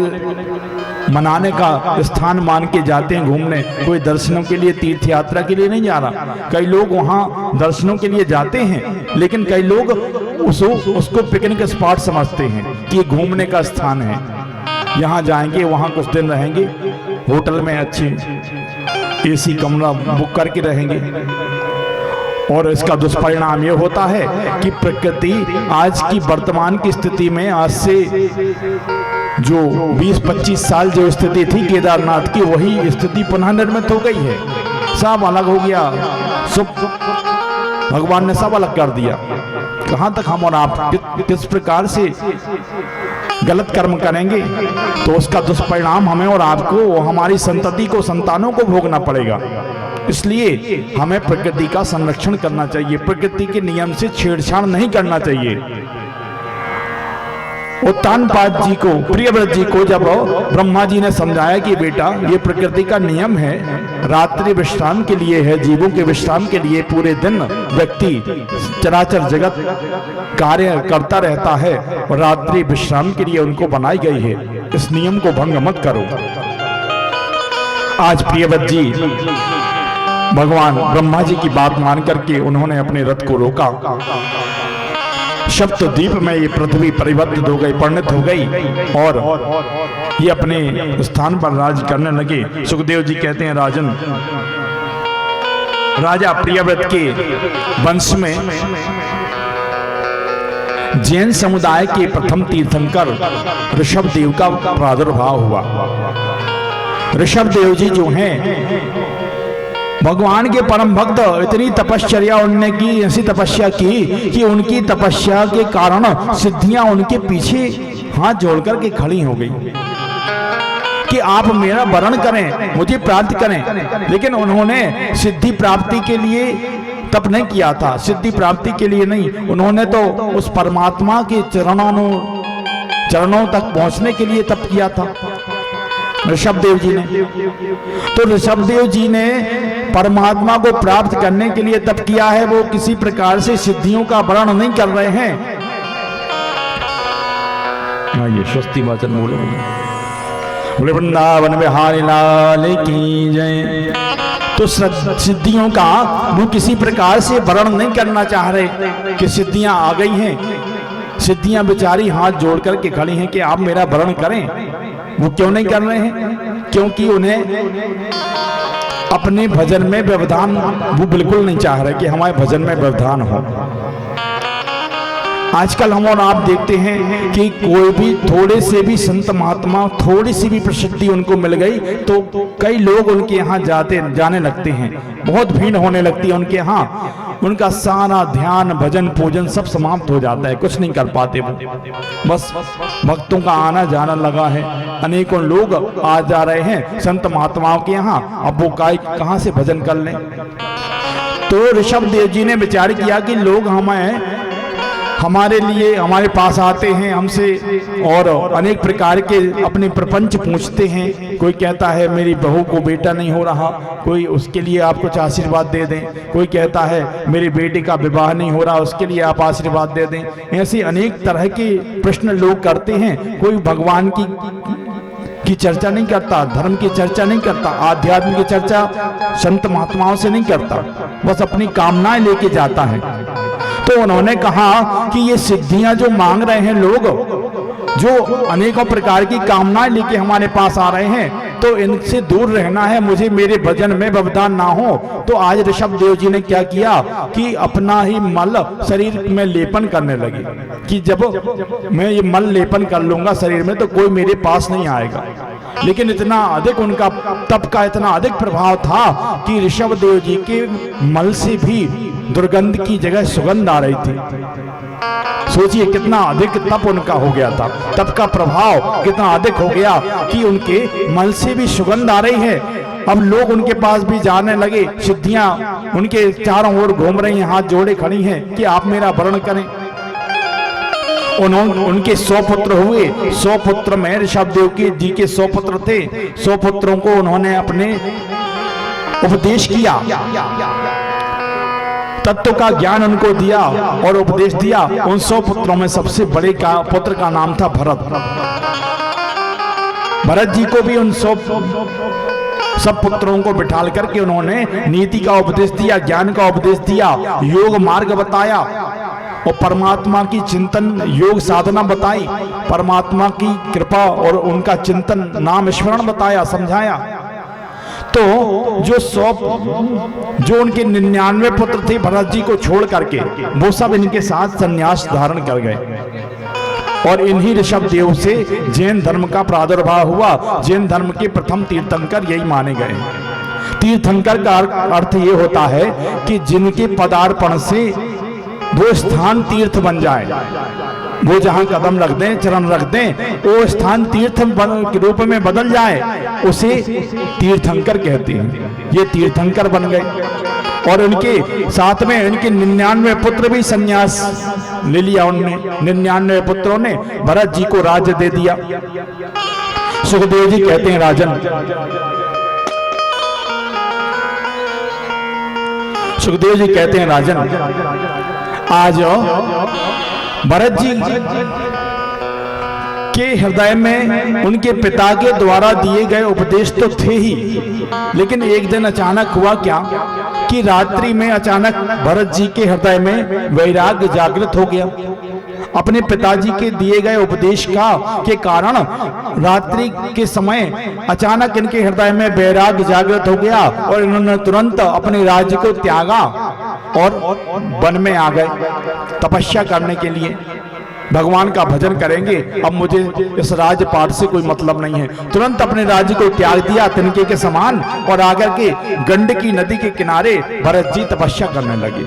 मनाने का स्थान मान के जाते हैं घूमने। कोई दर्शनों के लिए, तीर्थ यात्रा के लिए नहीं जा रहा। कई लोग वहाँ दर्शनों के लिए जाते हैं, लेकिन कई लोग उसको पिकनिक स्पॉट समझते हैं कि घूमने का स्थान है। यहाँ जाएंगे, वहाँ कुछ दिन रहेंगे, होटल में अच्छे एसी कमरा बुक करके रहेंगे, और इसका दुष्परिणाम ये होता है कि प्रकृति आज की वर्तमान की स्थिति में, आज से जो 20-25 साल जो स्थिति थी केदारनाथ की, वही स्थिति पुनः निर्मित हो गई है। सब अलग हो गया, सब भगवान ने सब अलग कर दिया। कहाँ तक हम और आप किस प्रकार से गलत कर्म करेंगे तो उसका दुष्परिणाम हमें और आपको, हमारी संतति को, संतानों को भोगना पड़ेगा। इसलिए हमें प्रकृति का संरक्षण करना चाहिए, प्रकृति के नियम से छेड़छाड़ नहीं करना चाहिए। उत्तानपाद जी को, प्रियव्रत जी को जब ब्रह्मा जी ने समझाया कि बेटा ये प्रकृति का नियम है, रात्रि विश्राम के लिए है, जीवों के विश्राम के लिए, पूरे दिन व्यक्ति चराचर जगत कार्य करता रहता है और रात्रि विश्राम के लिए उनको बनाई गई है, इस नियम को भंग मत करो। आज प्रियव्रत जी भगवान ब्रह्मा जी की बात मान करके उन्होंने अपने रथ को रोका। सप्तद्वीप में ये पृथ्वी परिवर्तित हो गई, परिणत हो गई, और ये अपने स्थान पर राज करने लगे। सुखदेव जी कहते हैं, राजन, राजा प्रियव्रत के वंश में जैन समुदाय के प्रथम तीर्थंकर ऋषभदेव का प्रादुर्भाव हुआ। ऋषभदेव जी जो हैं भगवान के परम भक्त, इतनी तपश्चर्या उन्होंने की, ऐसी तपस्या की कि उनकी तपस्या के कारण सिद्धियां उनके पीछे हाथ जोड़कर के खड़ी हो गई कि आप मेरा वरण करें, मुझे प्राप्त करें। लेकिन उन्होंने सिद्धि प्राप्ति के लिए तप नहीं किया था, सिद्धि प्राप्ति के लिए नहीं, उन्होंने तो उस परमात्मा के चरणों तक पहुंचने के लिए तप किया था ऋषभदेव जी ने। तो ऋषभदेव जी ने परमात्मा को प्राप्त करने के लिए तप किया है, वो किसी प्रकार से सिद्धियों का वर्ण नहीं कर रहे हैं। ये स्वस्ति वाचन बोलो, बोले वृंदावन बिहारी लाल की जय। तो सिद्धियों का वो किसी प्रकार से वर्ण नहीं करना चाह रहे कि सिद्धियां आ गई हैं, सिद्धियां बेचारी हाथ जोड़ करके खड़ी हैं कि आप मेरा वर्ण करें। वो क्यों नहीं कर रहे हैं? क्योंकि उन्हें अपने भजन में व्यवधान, वो बिल्कुल नहीं चाह रहे कि हमारे भजन में व्यवधान हो। आजकल हम और आप देखते हैं कि कोई भी थोड़े से भी संत महात्मा, थोड़ी सी भी प्रसिद्धि उनको मिल गई तो कई लोग उनके यहाँ जाने लगते हैं, बहुत भीड़ होने लगती है उनके यहाँ। उनका सारा ध्यान, भजन, पूजन सब समाप्त हो जाता है, कुछ नहीं कर पाते वो। बस भक्तों का आना जाना लगा है, अनेकों लोग आ जा रहे हैं संत महात्माओं के यहाँ, अब वो कहाँ से भजन कर लें। तो ऋषभदेव जी ने विचार किया कि लोग हमारे लिए हमारे पास आते हैं हमसे और अनेक प्रकार के अपने प्रपंच पूछते हैं। कोई कहता है मेरी बहू को बेटा नहीं हो रहा, कोई उसके लिए आप कुछ आशीर्वाद दे दें। कोई कहता है मेरे बेटे का विवाह नहीं हो रहा, उसके लिए आप आशीर्वाद दे दें। ऐसे अनेक तरह के प्रश्न लोग करते हैं। कोई भगवान की चर्चा नहीं करता, धर्म की चर्चा नहीं करता, आध्यात्म की चर्चा संत महात्माओं से नहीं करता, बस अपनी कामनाएं लेके जाता है। तो उन्होंने कहा कि ये सिद्धियां जो मांग रहे हैं लोग, जो अनेकों प्रकार की कामनाएं लेके हमारे पास आ रहे हैं, तो इनसे दूर रहना है, मुझे मेरे भजन में व्यवधान ना हो। तो आज ऋषभदेव जी ने क्या किया कि अपना ही मल शरीर में लेपन करने लगे कि जब मैं ये मल लेपन कर लूंगा शरीर में तो कोई मेरे पास नहीं आएगा। लेकिन इतना अधिक उनका तप का इतना अधिक प्रभाव था कि ऋषभदेव जी के मल से भी दुर्गंध की जगह सुगंध आ रही थी। सोचिए कितना अधिक तप उनका हो गया था, तप का प्रभाव कितना अधिक हो गया कि उनके मल से भी सुगंध आ रही है। अब लोग उनके पास भी जाने लगे, सिद्धियां उनके चारों ओर घूम रही हैं, हाथ जोड़े खड़ी हैं कि आप मेरा वर्ण करें। उनके 100 पुत्र हुए। 100 पुत्र में ऋषभदेव जी के 100 पुत्र थे। 100 पुत्रों को उन्होंने अपने उपदेश किया, तत्व का ज्ञान उनको दिया और उपदेश दिया। उन 100 पुत्रों में सबसे बड़े पुत्र का नाम था भरत। भरत जी को भी उन सब पुत्रों को बिठाल करके उन्होंने नीति का उपदेश दिया, ज्ञान का उपदेश दिया, योग मार्ग बताया और परमात्मा की चिंतन योग साधना बताई, परमात्मा की कृपा और उनका चिंतन नाम स्मरण बताया, समझाया। तो जो उनके 99 पुत्र थे भरत जी को छोड़ करके, वो सब इनके साथ संन्यास धारण कर गए और इन्हीं ऋषभ देव से जैन धर्म का प्रादुर्भाव हुआ। जैन धर्म के प्रथम तीर्थंकर यही माने गए। तीर्थंकर का अर्थ ये होता है कि जिनके पदार्पण से वो स्थान तीर्थ बन जाए, वो जहां कदम रख दें, चरण रख दें, वो स्थान तीर्थ के रूप में बदल जाए, उसे तीर्थंकर कहते हैं। ये तीर्थंकर बन गए और उनके साथ में इनके 99 पुत्र भी संन्यास ले लिया। उनने 99 पुत्रों ने भरत जी को राज्य दे दिया। सुखदेव जी कहते हैं, राजन, सुखदेव जी कहते हैं, राजन, आज भरत जी के हृदय में उनके पिता के द्वारा दिए गए उपदेश तो थे ही, लेकिन एक दिन अचानक हुआ क्या कि रात्रि में अचानक भरत जी के हृदय में वैराग्य जागृत हो गया। अपने पिताजी के दिए गए उपदेश के कारण रात्रि के समय अचानक इनके हृदय में वैराग्य जागृत हो गया और इन्होंने तुरंत अपने राज्य को त्यागा और वन में आ गए तपस्या करने के लिए। भगवान का भजन करेंगे, अब मुझे इस राजपाट से कोई मतलब नहीं है। तुरंत अपने राज्य को त्याग दिया तिनके के समान और आकर के गंडकी नदी के किनारे भरत जी तपस्या करने लगे।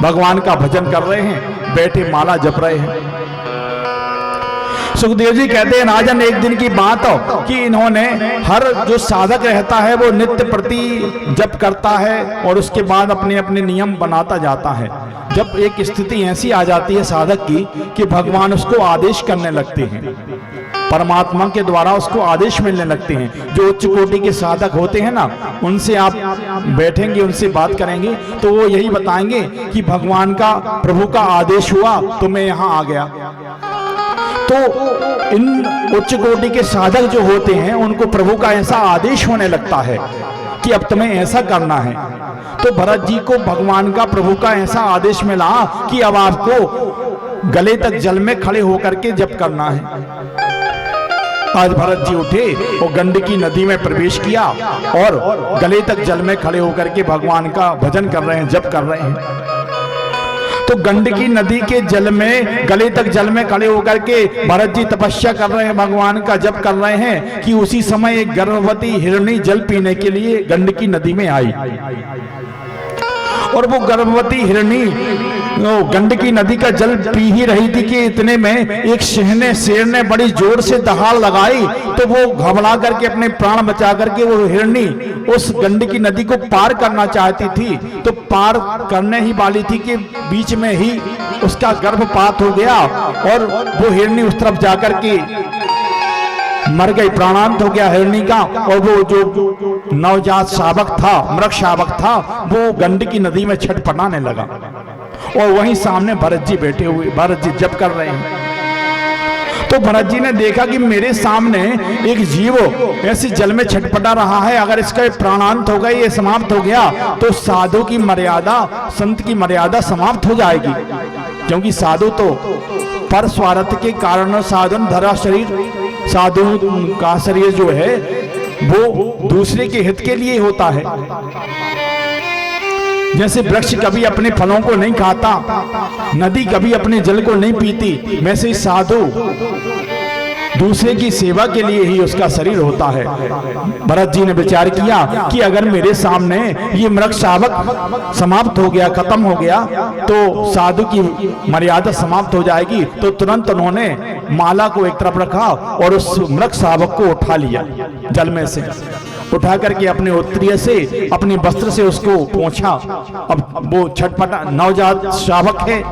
भगवान का भजन कर रहे हैं, बैठे माला जप रहे हैं। सुखदेव जी कहते हैं, राजन, एक दिन की बात हो कि इन्होंने हर जो साधक रहता है वो नित्य प्रति जप करता है और उसके बाद अपने अपने नियम बनाता जाता है। जब एक स्थिति ऐसी आ जाती है साधक की कि भगवान उसको आदेश करने लगते हैं, परमात्मा के द्वारा उसको आदेश मिलने लगते हैं। जो उच्च कोटि के साधक होते हैं ना, उनसे आप बैठेंगे, उनसे बात करेंगे तो वो यही बताएंगे कि भगवान का, प्रभु का आदेश हुआ तो मैं यहाँ आ गया। तो इन उच्च कोटि के साधक जो होते हैं उनको प्रभु का ऐसा आदेश होने लगता है कि अब तुम्हें ऐसा करना है। तो भरत जी को भगवान का, प्रभु का ऐसा आदेश मिला कि अब आपको गले तक जल में खड़े होकर के जप करना है। आज भरत जी उठे और गंडकी नदी में प्रवेश किया और गले तक जल में खड़े होकर के भगवान का भजन कर रहे हैं, जप कर रहे हैं। तो गंडकी नदी के जल में, गले तक जल में खड़े होकर के भरत जी तपस्या कर रहे हैं, भगवान का जप कर रहे हैं कि उसी समय एक गर्भवती हिरणी जल पीने के लिए गंडकी नदी में आई और वो गर्भवती हिरणी गंडकी नदी का जल पी ही रही थी कि इतने में एक शेर ने बड़ी जोर से दहाड़ लगाई। तो वो घबरा करके अपने प्राण बचा करके वो हिरणी उस गंडकी नदी को पार करना चाहती थी। तो पार करने ही वाली थी कि बीच में ही उसका गर्भपात हो गया और वो हिरणी उस तरफ जाकर के मर गई, प्राणांत हो गया हिरणी का। और वो जो नवजात शावक था, मृग शावक था, वो गंडकी नदी में छटपटाने लगा और वहीं सामने भरत जी बैठे हुए, भरत जी जप कर रहे हैं। तो भरत जी ने देखा कि मेरे सामने एक जीव ऐसी जल में छटपटा रहा है, अगर इसका प्राणांत हो गया, ये समाप्त हो गया तो साधु की मर्यादा, संत की मर्यादा समाप्त हो जाएगी। क्योंकि साधु तो पर स्वार्थ के कारण साधन धरा शरीर, साधु का शरीर जो है वो दूसरे के हित के लिए होता है। जैसे वृक्ष कभी अपने फलों को नहीं खाता, नदी कभी अपने जल को नहीं पीती, वैसे ही साधु दूसरे की सेवा के लिए ही उसका शरीर होता है। भरत जी ने विचार किया कि अगर मेरे सामने ये मृग शावक समाप्त हो गया, खत्म हो गया, तो साधु की मर्यादा समाप्त हो जाएगी। तो तुरंत उन्होंने माला को एक तरफ रखा और उस मृग शावक को उठा लिया जल में से। उठा करके अपने उत्तरीय से अपने वस्त्र से उसको पोंछा। अब वो छटपटा, नवजात शावक है,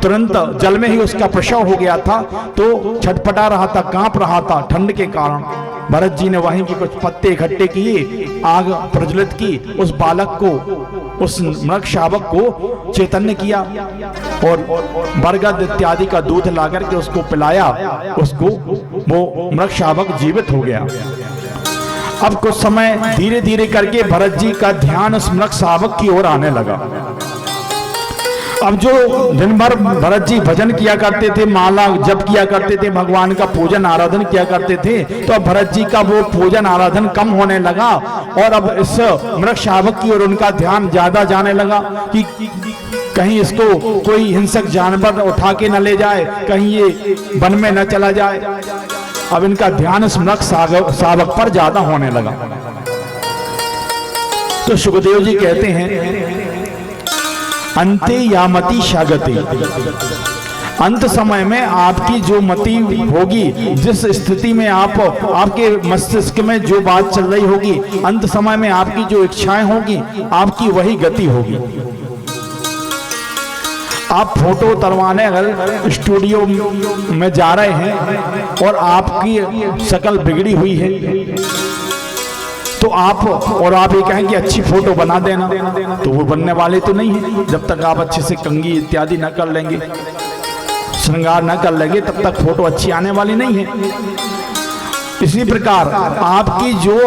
तुरंत जल में ही उसका प्रसव हो गया था, तो छटपटा रहा था, कांप रहा था ठंड के कारण। भरत जी ने वहीं की कुछ पत्ते इकट्ठे किए, आग प्रज्वलित की, उस बालक को, उस मृग शावक को चैतन्य किया और बरगद इत्यादि का दूध ला करके उसको पिलाया। उसको वो मृग शावक जीवित हो गया। अब कुछ समय धीरे धीरे करके भरत जी का ध्यान उस मृग शावक की ओर आने लगा। अब जो दिन भर भरत जी भजन किया करते थे, माला जप किया करते थे, भगवान का पूजन आराधन किया करते थे, तो अब भरत जी का वो पूजन आराधन कम होने लगा और अब इस मृग शावक की ओर उनका ध्यान ज्यादा जाने लगा कि कहीं इसको कोई हिंसक जानवर उठा के न ले जाए, कहीं ये वन में न चला जाए। अब इनका ध्यान इस मृग शावक पर ज्यादा होने लगा। तो सुखदेव जी कहते हैं, अंते या मति शागति, अंत समय में आपकी जो मति होगी, जिस स्थिति में आपके मस्तिष्क में जो बात चल रही होगी, अंत समय में आपकी जो इच्छाएं होगी, आपकी वही गति होगी। आप फोटो उतरवाने अगर स्टूडियो में जा रहे हैं और आपकी शक्ल बिगड़ी हुई है, तो आप ये कहें कि अच्छी फोटो बना देना, तो वो बनने वाले तो नहीं है। जब तक आप अच्छे से कंघी इत्यादि न कर लेंगे, श्रृंगार न कर लेंगे, तब तक फोटो अच्छी आने वाली नहीं है। इसी प्रकार आपकी जो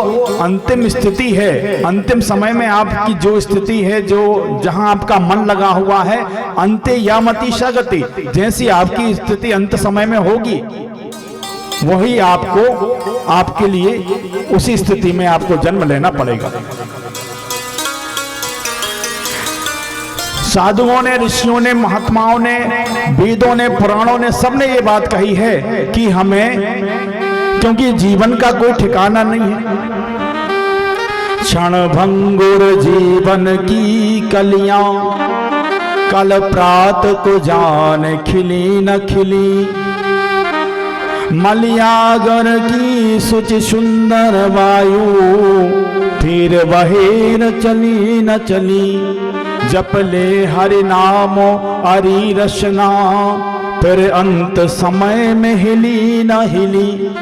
अंतिम स्थिति है, अंतिम समय में आपकी जो स्थिति है, जो जहां आपका मन लगा हुआ है, अंते या मति शागति, जैसी आपकी स्थिति अंत समय में होगी, वही आपको, आपके लिए उसी स्थिति में आपको जन्म लेना पड़ेगा। साधुओं ने, ऋषियों ने, महात्माओं ने, वेदों ने, पुराणों ने, सबने ये बात कही है कि हमें, क्योंकि जीवन का कोई ठिकाना नहीं है, क्षण भंगुर जीवन की कलियां, कल प्रात को जान खिली न खिली, मलियागर की सुचि सुंदर वायु, फिर वही न चली न चली, जप ले हरि नाम हरि रसना, फिर अंत समय में हिली न हिली।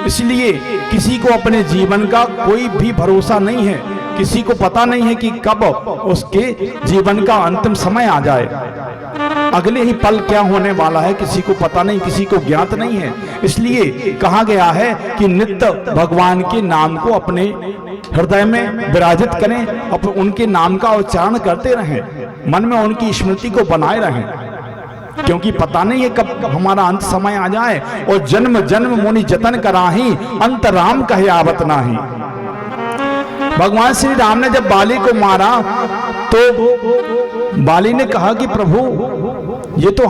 इसलिए किसी को अपने जीवन का कोई भी भरोसा नहीं है, किसी को पता नहीं है कि कब उसके जीवन का अंतिम समय आ जाए, अगले ही पल क्या होने वाला है, किसी को पता नहीं, किसी को ज्ञात नहीं है। इसलिए कहा गया है कि नित्य भगवान के नाम को अपने हृदय में विराजित करें, उनके नाम का उच्चारण करते रहें, मन में उनकी स्मृति को बनाए रहें, क्योंकि पता नहीं है कब हमारा अंत समय आ जाए। और जन्म जन्म मुनि जतन कराही, अंत राम कहे आवत नाही। भगवान श्री राम ने जब बाली को मारा तो बाली ने कहा कि प्रभु, ये तो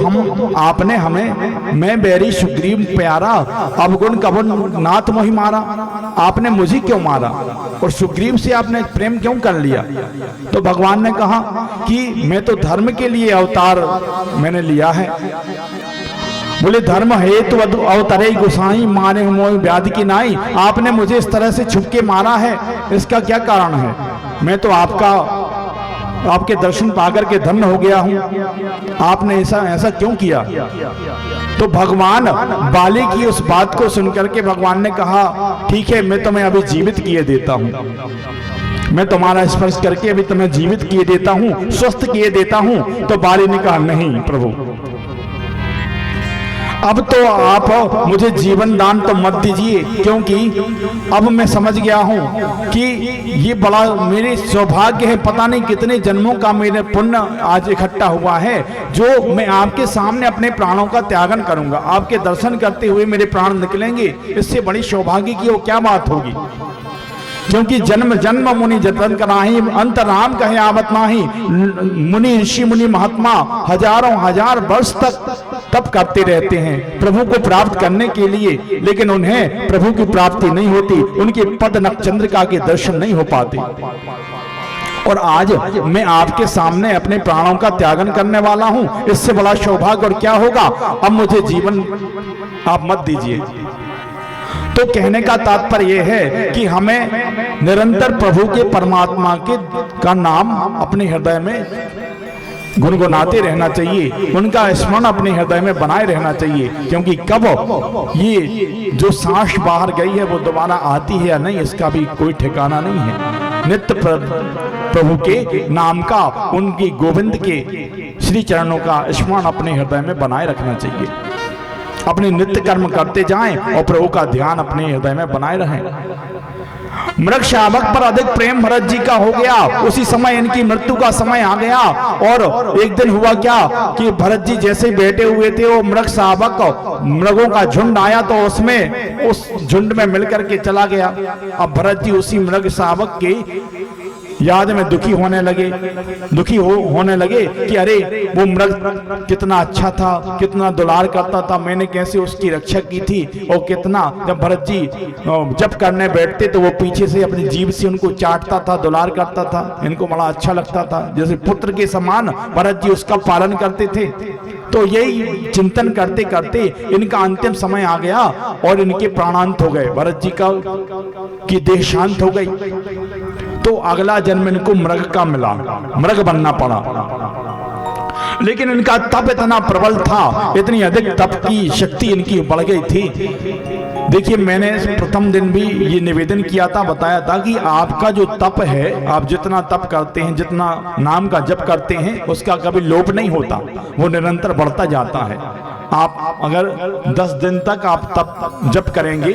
आपने हमें, मैं बैरी सुग्रीव प्यारा, अवगुण कवन नाथ मोहि मारा, आपने मुझे क्यों मारा और सुग्रीव से आपने प्रेम क्यों कर लिया? तो भगवान ने कहा कि मैं तो धर्म के लिए अवतार मैंने लिया है। बोले धर्म है तो अवतरे गोसाई, मारे मोह व्याधि की नाई, आपने मुझे इस तरह से छुप के मारा है, इसका क्या कारण है? मैं तो आपके दर्शन पाकर के धन्य हो गया हूं, आपने ऐसा क्यों किया? तो भगवान बाली की उस बात को सुनकर के भगवान ने कहा, ठीक है, मैं तुम्हें अभी जीवित किए देता हूं, मैं तुम्हारा स्पर्श करके अभी तुम्हें जीवित किए देता हूं, स्वस्थ किए देता हूं। तो बाली ने कहा, नहीं प्रभु, अब तो आप मुझे जीवन दान तो मत दीजिए, क्योंकि अब मैं समझ गया हूं कि ये बड़ा मेरे सौभाग्य है, पता नहीं कितने जन्मों का मेरे पुण्य आज इकट्ठा हुआ है, जो मैं आपके सामने अपने प्राणों का त्यागन करूंगा, आपके दर्शन करते हुए मेरे प्राण निकलेंगे, इससे बड़ी सौभाग्य की वो क्या बात होगी? क्योंकि जन्म जन्म मुनि जतन कराही, अंत राम कहे आवत नाही। मुनि ऋषि मुनि महात्मा हजारों हजार वर्ष तक तप करते रहते हैं प्रभु को प्राप्त करने के लिए, लेकिन उन्हें प्रभु की प्राप्ति नहीं होती, उनके पद नक्षचंद्रिका के दर्शन नहीं हो पाते। और आज मैं आपके सामने अपने प्राणों का त्यागन करने वाला हूं, इससे बड़ा सौभाग्य और क्या होगा? अब मुझे जीवन आप मत दीजिए। तो कहने का तात्पर्य यह है कि हमें निरंतर प्रभु के परमात्मा के का नाम अपने हृदय में गुनगुनाते रहना चाहिए, उनका स्मरण अपने हृदय में बनाए रहना चाहिए, क्योंकि कब ये जो सांस बाहर गई है वो दोबारा आती है या नहीं इसका भी कोई ठिकाना नहीं है। नित्य प्रभु के नाम का, उनकी गोविंद के श्री चरणों का स्मरण अपने हृदय में बनाए रखना चाहिए। अपने नित्य कर्म करते जाएं और प्रभु का ध्यान अपने हृदय में बनाए रहें। मृग शावक पर अधिक प्रेम भरत जी का हो गया, उसी समय इनकी मृत्यु का समय आ गया। और एक दिन हुआ क्या कि भरत जी जैसे बैठे हुए थे, वो मृग शावक मृगों का झुंड आया तो उसमें उस झुंड में मिलकर के चला गया। अब भरत जी उसी मृग शावक के याद में दुखी होने लगे कि अरे वो मृग कितना अच्छा था, कितना दुलार करता था, मैंने कैसे उसकी रक्षा की थी, और कितना जब भरत जी जब करने बैठते तो वो पीछे से अपनी जीभ से उनको चाटता था, दुलार करता था, इनको बड़ा अच्छा लगता था, जैसे पुत्र के समान भरत जी उसका पालन करते थे। तो यही चिंतन करते करते इनका अंतिम समय आ गया और इनके प्राणांत हो गए, भरत जी की देह शांत हो गई। तो अगला जन्म इनको मृग का मिला, मृग बनना पड़ा। लेकिन इनका तप इतना प्रबल था, इतनी अधिक तप की शक्ति इनकी बढ़ गई थी। देखिए, मैंने प्रथम दिन भी ये निवेदन किया था, बताया था कि आपका जो तप है, आप जितना तप करते हैं, जितना नाम का जप करते हैं, उसका कभी लोप नहीं होता, वो निरंतर बढ़ता जाता है। आप अगर 10 दिन तक आप तप जप करेंगे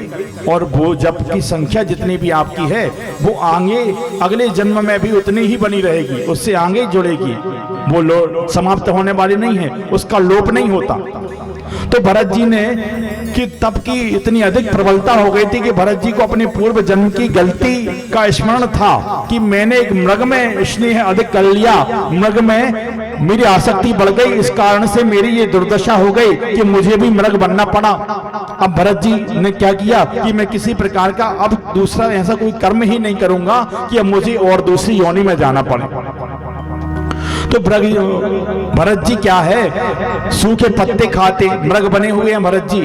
और वो जप की संख्या जितनी भी आपकी है वो आगे अगले जन्म में भी उतनी ही बनी रहेगी, उससे आगे जुड़ेगी, वो समाप्त होने वाली नहीं है, उसका लोप नहीं होता। तो भरत जी ने कि तप की इतनी अधिक प्रबलता हो गई थी कि भरत जी को अपने पूर्व जन्म की गलती का स्मरण था कि मैंने एक मृग में स्नेह अधिक कर लिया, मृग में मेरी आसक्ति बढ़ गई, इस कारण से मेरी ये दुर्दशा हो गई कि मुझे भी मृग बनना पड़ा। अब भरत जी ने क्या किया कि मैं किसी प्रकार का अब दूसरा ऐसा कोई कर्म ही नहीं करूंगा कि अब मुझे और दूसरी योनि में जाना पड़े। तो भरत जी क्या है, सूखे पत्ते खाते मृग बने हुए हैं भरत जी,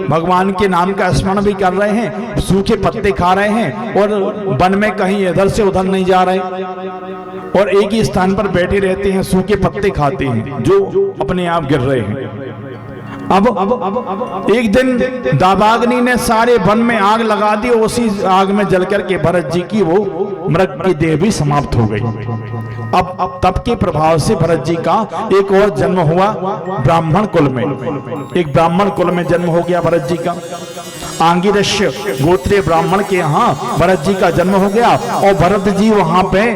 भगवान के नाम का स्मरण भी कर रहे हैं, सूखे पत्ते खा रहे हैं और वन में कहीं इधर से उधर नहीं जा रहे और एक ही स्थान पर बैठे रहते हैं, सूखे पत्ते खाते हैं जो अपने आप गिर रहे हैं। अब एक दिन दावाग्नि ने सारे वन में आग लगा दी, उसी आग में जलकर के भरत जी की वो मृग की देह भी समाप्त हो गई। अब तप के प्रभाव से भरत जी का एक और जन्म हुआ ब्राह्मण कुल में, एक ब्राह्मण कुल में जन्म हो गया भरत जी का। आंगिरस्य गोत्रीय ब्राह्मण के यहाँ भरत जी का जन्म हो गया और भरत जी वहां पे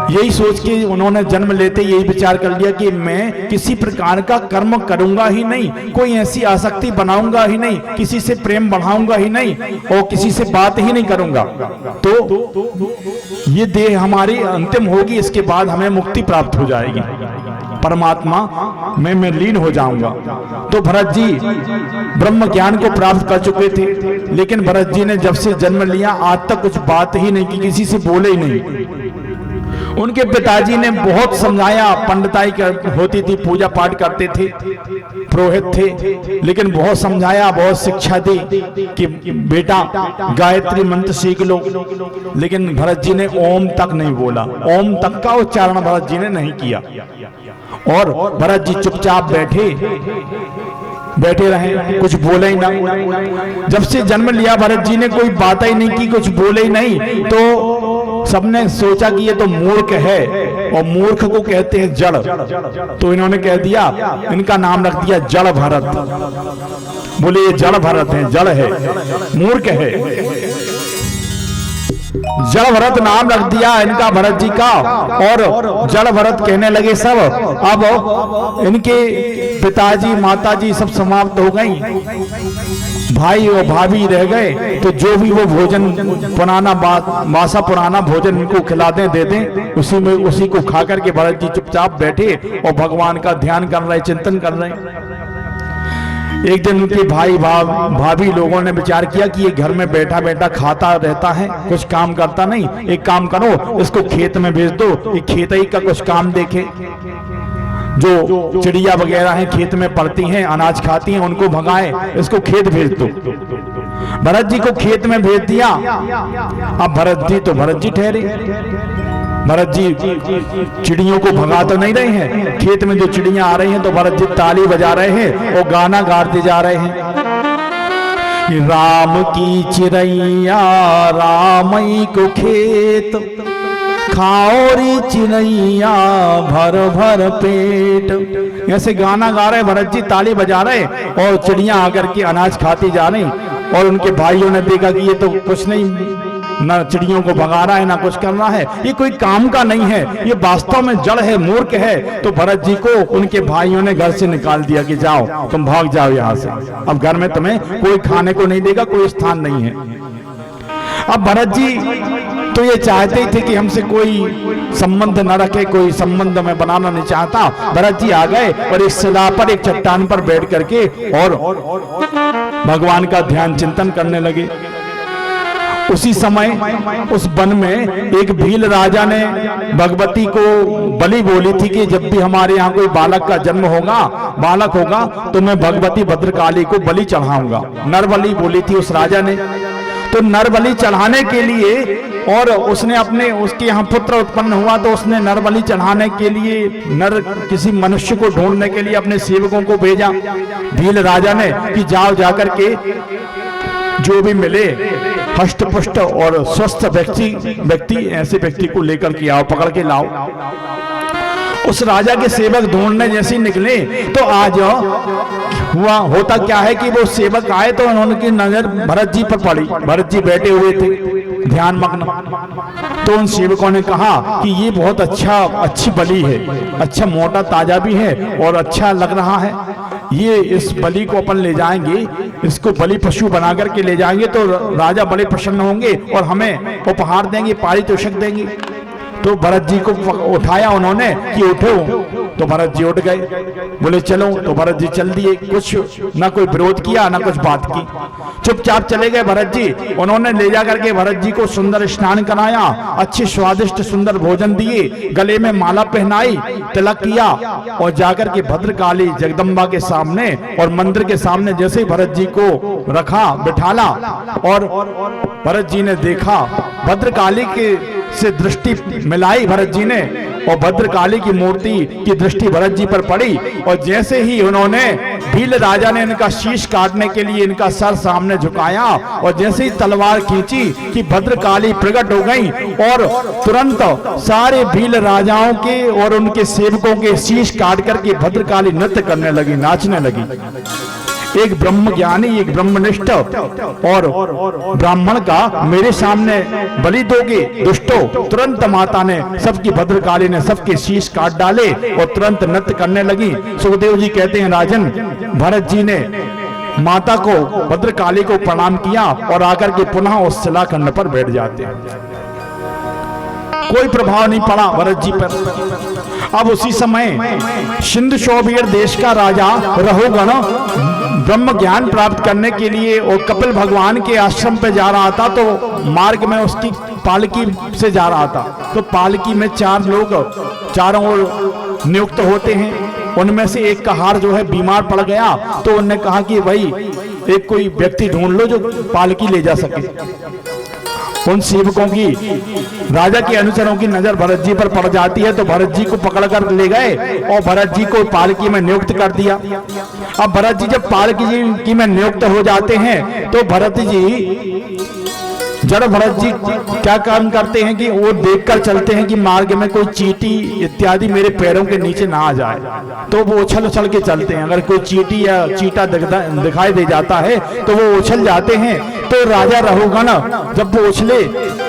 यही सोच के उन्होंने जन्म लेते यही विचार कर लिया कि मैं किसी प्रकार का कर्म करूंगा ही नहीं, कोई ऐसी आसक्ति बनाऊंगा ही नहीं, किसी से प्रेम बढ़ाऊंगा ही नहीं और किसी से बात ही नहीं करूंगा। तो ये देह हमारी अंतिम होगी, इसके बाद हमें मुक्ति प्राप्त हो जाएगी, परमात्मा में मैं लीन हो जाऊंगा। तो भरत जी ब्रह्म ज्ञान को प्राप्त कर चुके थे, लेकिन भरत जी ने जब से जन्म लिया आज तक कुछ बात ही नहीं की, किसी से बोले ही नहीं। उनके पिताजी ने बहुत समझाया, पंडिताई होती थी, पूजा पाठ करते थे, पुरोहित थे, लेकिन बहुत समझाया, बहुत शिक्षा दी कि बेटा गायत्री मंत्र सीख लो, लेकिन भरत जी ने ओम तक नहीं बोला, ओम तक का उच्चारण भरत जी ने नहीं किया और भरत जी चुपचाप बैठे रहे, कुछ बोले ही ना। जब से जन्म लिया भरत जी ने कोई बात ही नहीं की, कुछ बोले ही नहीं, तो सबने सोचा कि ये तो मूर्ख है और मूर्ख को कहते हैं जड़, तो इन्होंने कह दिया, इनका नाम रख दिया जड़ भरत। बोले ये जड़ भरत है, जड़ है, मूर्ख है, जड़ भरत नाम रख दिया इनका भरत जी का। और जड़ भरत कहने लगे सब। अब इनके पिताजी माताजी सब समाप्त हो गई, भाई और भाभी रह गए, तो जो भी वो भोजन पुराना मासा पुराना भोजन इनको खिला दें दे दें, उसी को खा करके भरत जी चुपचाप बैठे और भगवान का ध्यान कर रहे, चिंतन कर रहे। एक दिन उनके भाई भाभी लोगों ने विचार किया कि ये घर में बैठा बैठा खाता रहता है, कुछ काम करता नहीं, एक काम करो इसको खेत में भेज दो, ये खेतई का कुछ काम देखे, जो चिड़िया वगैरह हैं खेत में पड़ती हैं, अनाज खाती हैं, उनको भगाए, इसको खेत भेज दो। भरत जी को खेत में भेज दिया। अब भरत जी तो भरत जी ठहरे। भरत जी चिड़ियों को भगा तो नहीं रहे हैं, खेत में जो चिड़ियां आ रही हैं तो भरत जी ताली बजा रहे हैं और गाना गाते जा रहे हैं। राम की चिड़ैया रामई को खेत, खाओ रे चिड़ैया भर भर पेट। ऐसे गाना गा रहे भरत जी, ताली बजा रहे और चिड़ियां आकर के अनाज खाती जा रही। और उनके भाइयों ने देखा कि ये तो कुछ नहीं, ना चिड़ियों को भगा रहा है ना कुछ कर रहा है, ये कोई काम का नहीं है, ये वास्तव में जड़ है, मूर्ख है। तो भरत जी को उनके भाइयों ने घर से निकाल दिया कि जाओ तुम भाग जाओ यहाँ से, अब घर में तुम्हें कोई खाने को नहीं देगा, कोई स्थान नहीं है। अब भरत जी तो ये चाहते ही थे कि हमसे कोई संबंध न रखे, कोई संबंध में बनाना नहीं चाहता। भरत जी आ गए और एक शिला पर, एक चट्टान पर बैठ करके और भगवान का ध्यान चिंतन करने लगे। उसी समय उस वन में एक भील राजा ने भगवती को बलि बोली थी कि जब भी हमारे यहाँ कोई बालक का जन्म होगा, बालक होगा, तो मैं भगवती भद्रकाली को बलि चढ़ाऊंगा। नर बलि बोली थी उस राजा ने। तो नर बलि चढ़ाने के लिए, और उसने अपने, उसके यहाँ पुत्र उत्पन्न हुआ तो उसने नर बलि चढ़ाने के लिए नर किसी मनुष्य को ढूंढने के लिए अपने सेवकों को भेजा भील राजा ने कि जाओ जाकर के जो भी मिले हष्ट पुष्ट और स्वस्थ व्यक्ति ऐसे व्यक्ति को लेकर के आओ, पकड़ के लाओ। उस राजा के सेवक ढूंढने जैसे निकले तो आज होता क्या है कि वो सेवक आए तो उनकी नजर भरत जी पर पड़ी। भरत जी बैठे हुए थे ध्यान मग्न। तो उन सेवकों ने कहा कि ये बहुत अच्छी बलि है, अच्छा मोटा ताजा भी है और अच्छा लग रहा है, ये इस बलि को अपन ले जाएंगे, इसको बलि पशु बना करके ले जाएंगे तो राजा बड़े प्रसन्न होंगे और हमें उपहार देंगे, पारितोषिक देंगे। तो भरत जी को उठाया उन्होंने कि उठो, तो भरत जी उठ गए, बोले चलो, तो भरत जी चल दिए। कुछ ना कोई विरोध किया ना कुछ बात की, चुपचाप चले गए भरत जी। उन्होंने ले जा करके भरत जी को सुंदर स्नान कराया, अच्छे स्वादिष्ट सुंदर भोजन दिए, गले में माला पहनाई, तिलक किया और जाकर के भद्रकाली जगदम्बा के सामने और मंदिर के सामने जैसे ही भरत जी को रखा, बिठाला और भरत जी ने देखा, भद्रकाली के से दृष्टि मिलाई भरत जी ने और भद्रकाली की मूर्ति की दृष्टि भरत जी पर पड़ी। और जैसे ही उन्होंने, भील राजा ने इनका शीश काटने के लिए इनका सर सामने झुकाया और जैसे ही तलवार खींची कि भद्रकाली प्रकट हो गई और तुरंत सारे भील राजाओं के और उनके सेवकों के शीश काट करके भद्रकाली नृत्य करने लगी, नाचने लगी। एक ब्रह्म ज्ञानी, एक ब्रह्मनिष्ठ और ब्राह्मण का मेरे सामने बलि दोगे दुष्टो। तुरंत माता ने, सबकी भद्रकाली ने सबके शीश काट डाले और तुरंत नृत्य करने लगी। सुखदेव जी कहते हैं राजन, भरत जी ने माता को, भद्रकाली को प्रणाम किया और आकर के पुनः उस शिलाखंड पर बैठ जाते हैं। कोई प्रभाव नहीं पड़ा भरत जी पर। अब उसी समय सिंधु शोभियर देश का राजा रहुगण ब्रह्म ज्ञान प्राप्त करने के लिए और कपिल भगवान के आश्रम पे जा रहा था, तो मार्ग में उसकी पालकी से जा रहा था। तो पालकी में 4 लोग चारों ओर नियुक्त होते हैं। उनमें से एक का हार जो है बीमार पड़ गया, तो उन्होंने कहा कि भाई एक कोई व्यक्ति ढूंढ लो जो पालकी ले जा सके। उन सेवकों की, राजा के अनुचरों की नजर भरत जी पर पड़ जाती है, तो भरत जी को पकड़कर ले गए और भरत जी को पालकी में नियुक्त कर दिया। अब भरत जी जब पालकी की में नियुक्त हो जाते हैं तो भरत जी, जड़ भरत जी क्या काम करते हैं कि वो देखकर चलते हैं कि मार्ग में कोई चींटी इत्यादि मेरे पैरों के नीचे ना आ जाए, तो वो उछल उछल के चलते हैं। अगर कोई चींटी या चींटा दिखाई दे जाता है तो वो उछल जाते हैं। तो राजा रहुगण जब वो उछले,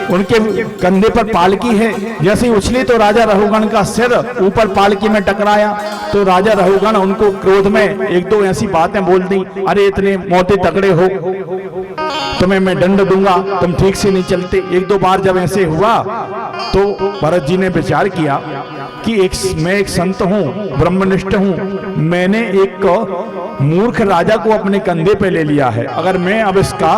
उनके कंधे पर पालकी है, जैसे ही उछली तो राजा रहुगण का सिर ऊपर पालकी में टकराया। तो राजा रहुगण उनको क्रोध में 1-2 ऐसी बातें बोल दी, अरे इतने मोटे तगड़े हो, तुम्हें मैं दंड दूंगा, तुम ठीक से नहीं चलते। 1-2 बार जब ऐसे हुआ तो भरत जी ने विचार किया कि मैं एक संत हूँ, ब्रह्मनिष्ठ हूँ, मैंने एक मूर्ख राजा को अपने कंधे पे ले लिया है, अगर मैं अब इसका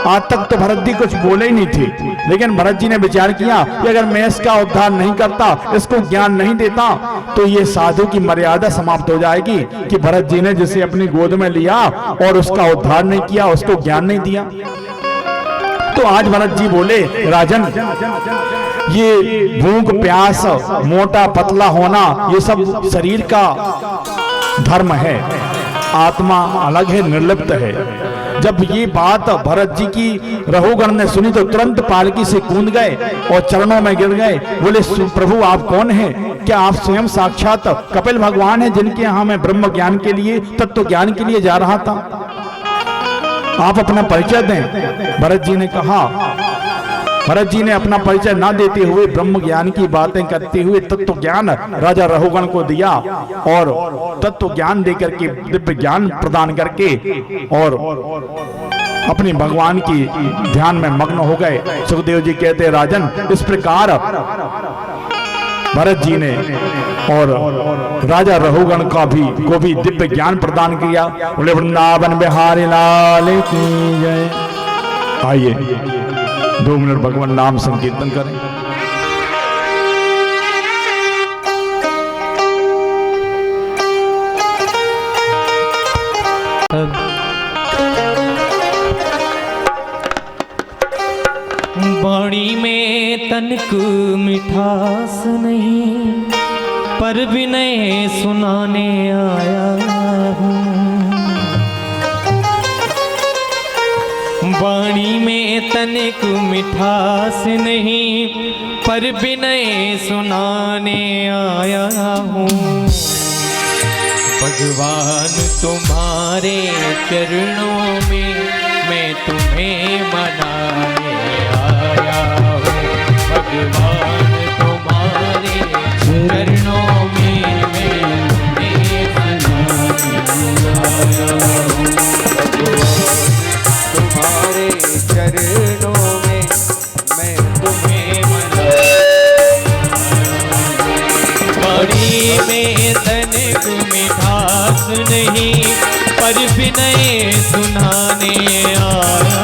आज तक तो भरत जी कुछ बोले ही नहीं थे, लेकिन भरत जी ने विचार किया कि अगर मैं इसका उद्धार नहीं करता, इसको ज्ञान नहीं देता, तो ये साधु की मर्यादा समाप्त हो जाएगी कि भरत जी ने जिसे अपनी गोद में लिया और उसका उद्धार नहीं किया, उसको ज्ञान नहीं दिया। तो आज भरत जी बोले, राजन, ये भूख प्यास, मोटा पतला होना, ये सब शरीर का धर्म है, आत्मा अलग है, निर्लिप्त है। जब ये बात भरत जी की रहुगण ने सुनी तो तुरंत पालकी से कूद गए और चरणों में गिर गए। बोले, प्रभु आप कौन हैं? क्या आप स्वयं साक्षात कपिल भगवान हैं, जिनके यहाँ मैं ब्रह्म ज्ञान के लिए, तत्व ज्ञान के लिए जा रहा था? आप अपना परिचय दें। भरत जी ने कहा, भरत जी ने अपना परिचय ना देते हुए ब्रह्म ज्ञान की बातें करते हुए तत्व ज्ञान राजा रहुगण को दिया और तत्व ज्ञान देकर के, दिव्य ज्ञान प्रदान करके और अपने भगवान की ध्यान में मग्न हो गए। सुखदेव जी कहते, राजन, इस प्रकार भरत जी ने और राजा रहुगण को भी दिव्य ज्ञान प्रदान किया। बोले, वृंदावन बिहारी लाल की जय। आइए 2 मिनट भगवान नाम संकीर्तन करें। बाणी में तनिक मिठास नहीं, पर विनय सुनाने आया हूँ। बाणी में तनिक मिठास नहीं, पर विनय सुनाने आया हूँ। भगवान तुम्हारे चरणों में मैं तुम्हें मनाने आया हूँ। भगवान तुम्हारे चरणों में मैं तुम्हें मनाने आया हूँ। तुम्हारे चरणों में मैं तुम्हें मनाने बड़ी में तनिक मिठास नहीं, पर विनय सुनाने आया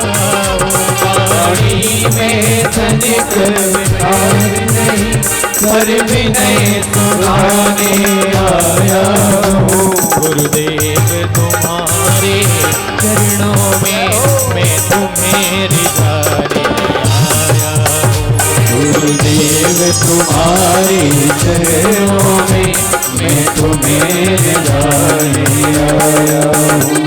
हूँ। बड़ी में तनिक मिठास नहीं, पर विनय सुनाने आया हूँ। गुरुदेव तुम्हारे चरणों में मैं तुम्हें रिझाने आया हूँ। गुरुदेव तुम्हारे चरणों में मैं तुम्हें रिझाने आया हूँ।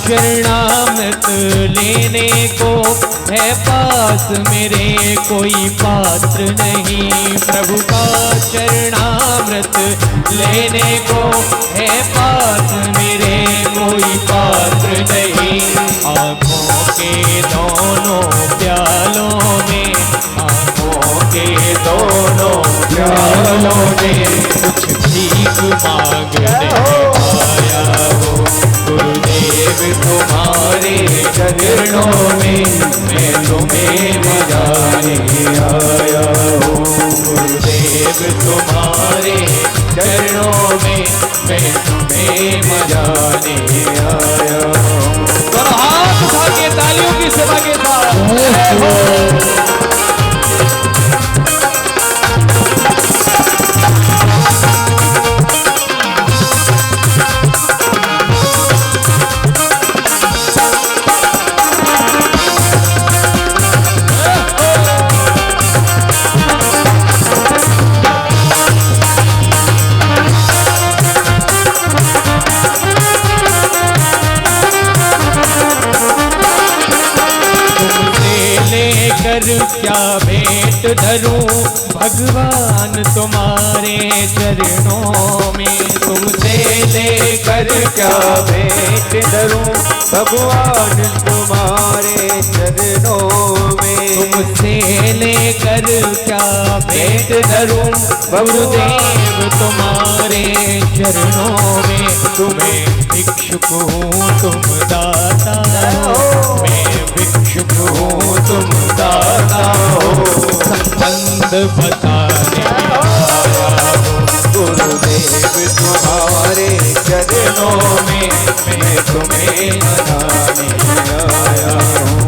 शरणामृत लेने को है पास मेरे कोई पात्र नहीं। प्रभु का चरणामृत लेने को है पास मेरे कोई पात्र नहीं। आँखों के दोनों प्यालों में, आँखों के दोनों प्यालों में कुछ भीख मांगने आया हूँ। गुरुदेव तुम्हारे चरणों में मैं तुम्हें मनाने आया हूँ। गुरुदेव तुम्हारे चरणों में मैं तुम्हें मनाने आया हूँ। तो हाथ उठा के तालियों की सेवा के साथ क्या भेंट धरूं भगवान तुम्हारे चरणों में, तुमसे लेकर क्या भेंट धरूं, भगवान तुम्हारे चरणों में, तुमसे लेकर क्या भेंट धरूं, गुरुदेव तुम्हारे चरणों में। तुम्हें भिक्षुक हूँ तुम दाता हो, मैं भिक्षुक हूँ तुम दाता हो, संबंध बताने आया हूँ, गुरुदेव तुम्हारे चरणों में, मैं तुम्हें मनाने आया हूँ।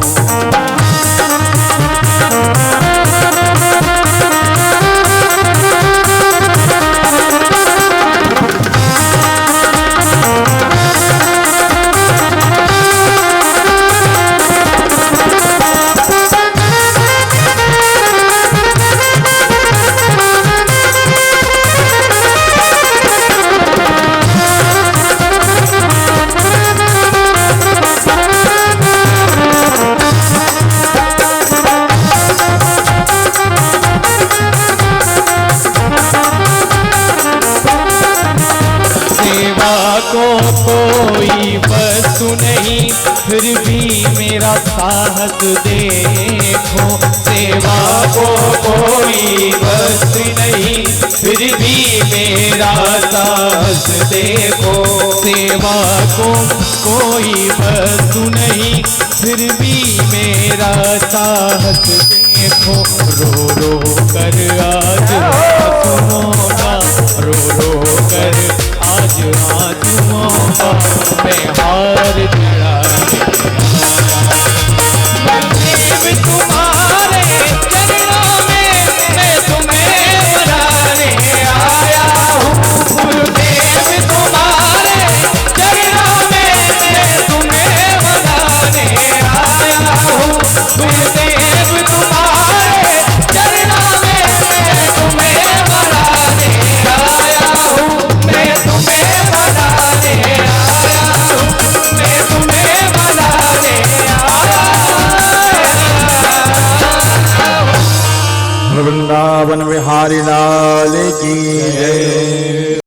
को कोई वस्तु नहीं, फिर भी मेरा साहस देखो, सेवा को कोई वस्तु नहीं, फिर भी मेरा साहस देखो, सेवा को कोई वस्तु नहीं, फिर भी मेरा साहस देखो, रो रो कर आज आंसुओं का, रो रो कर आज आंसुओं का मैं हार चढ़ाने गुरुदेव तुम्हारे चरणों में, मैं तुम्हें मनाने आया हूँ, गुरुदेव तुम्हारे चरणों में, मैं तुम्हें मनाने आया हूँ, गुरुदेव तुम्हारे चरणों में, मैं तुम्हें मनाने आया हूँ, मैं तुम्हें मनाने आया हूँ, मैं तुम्हें मनाने आया हूँ। वृंदावन विहारी लाल की जय।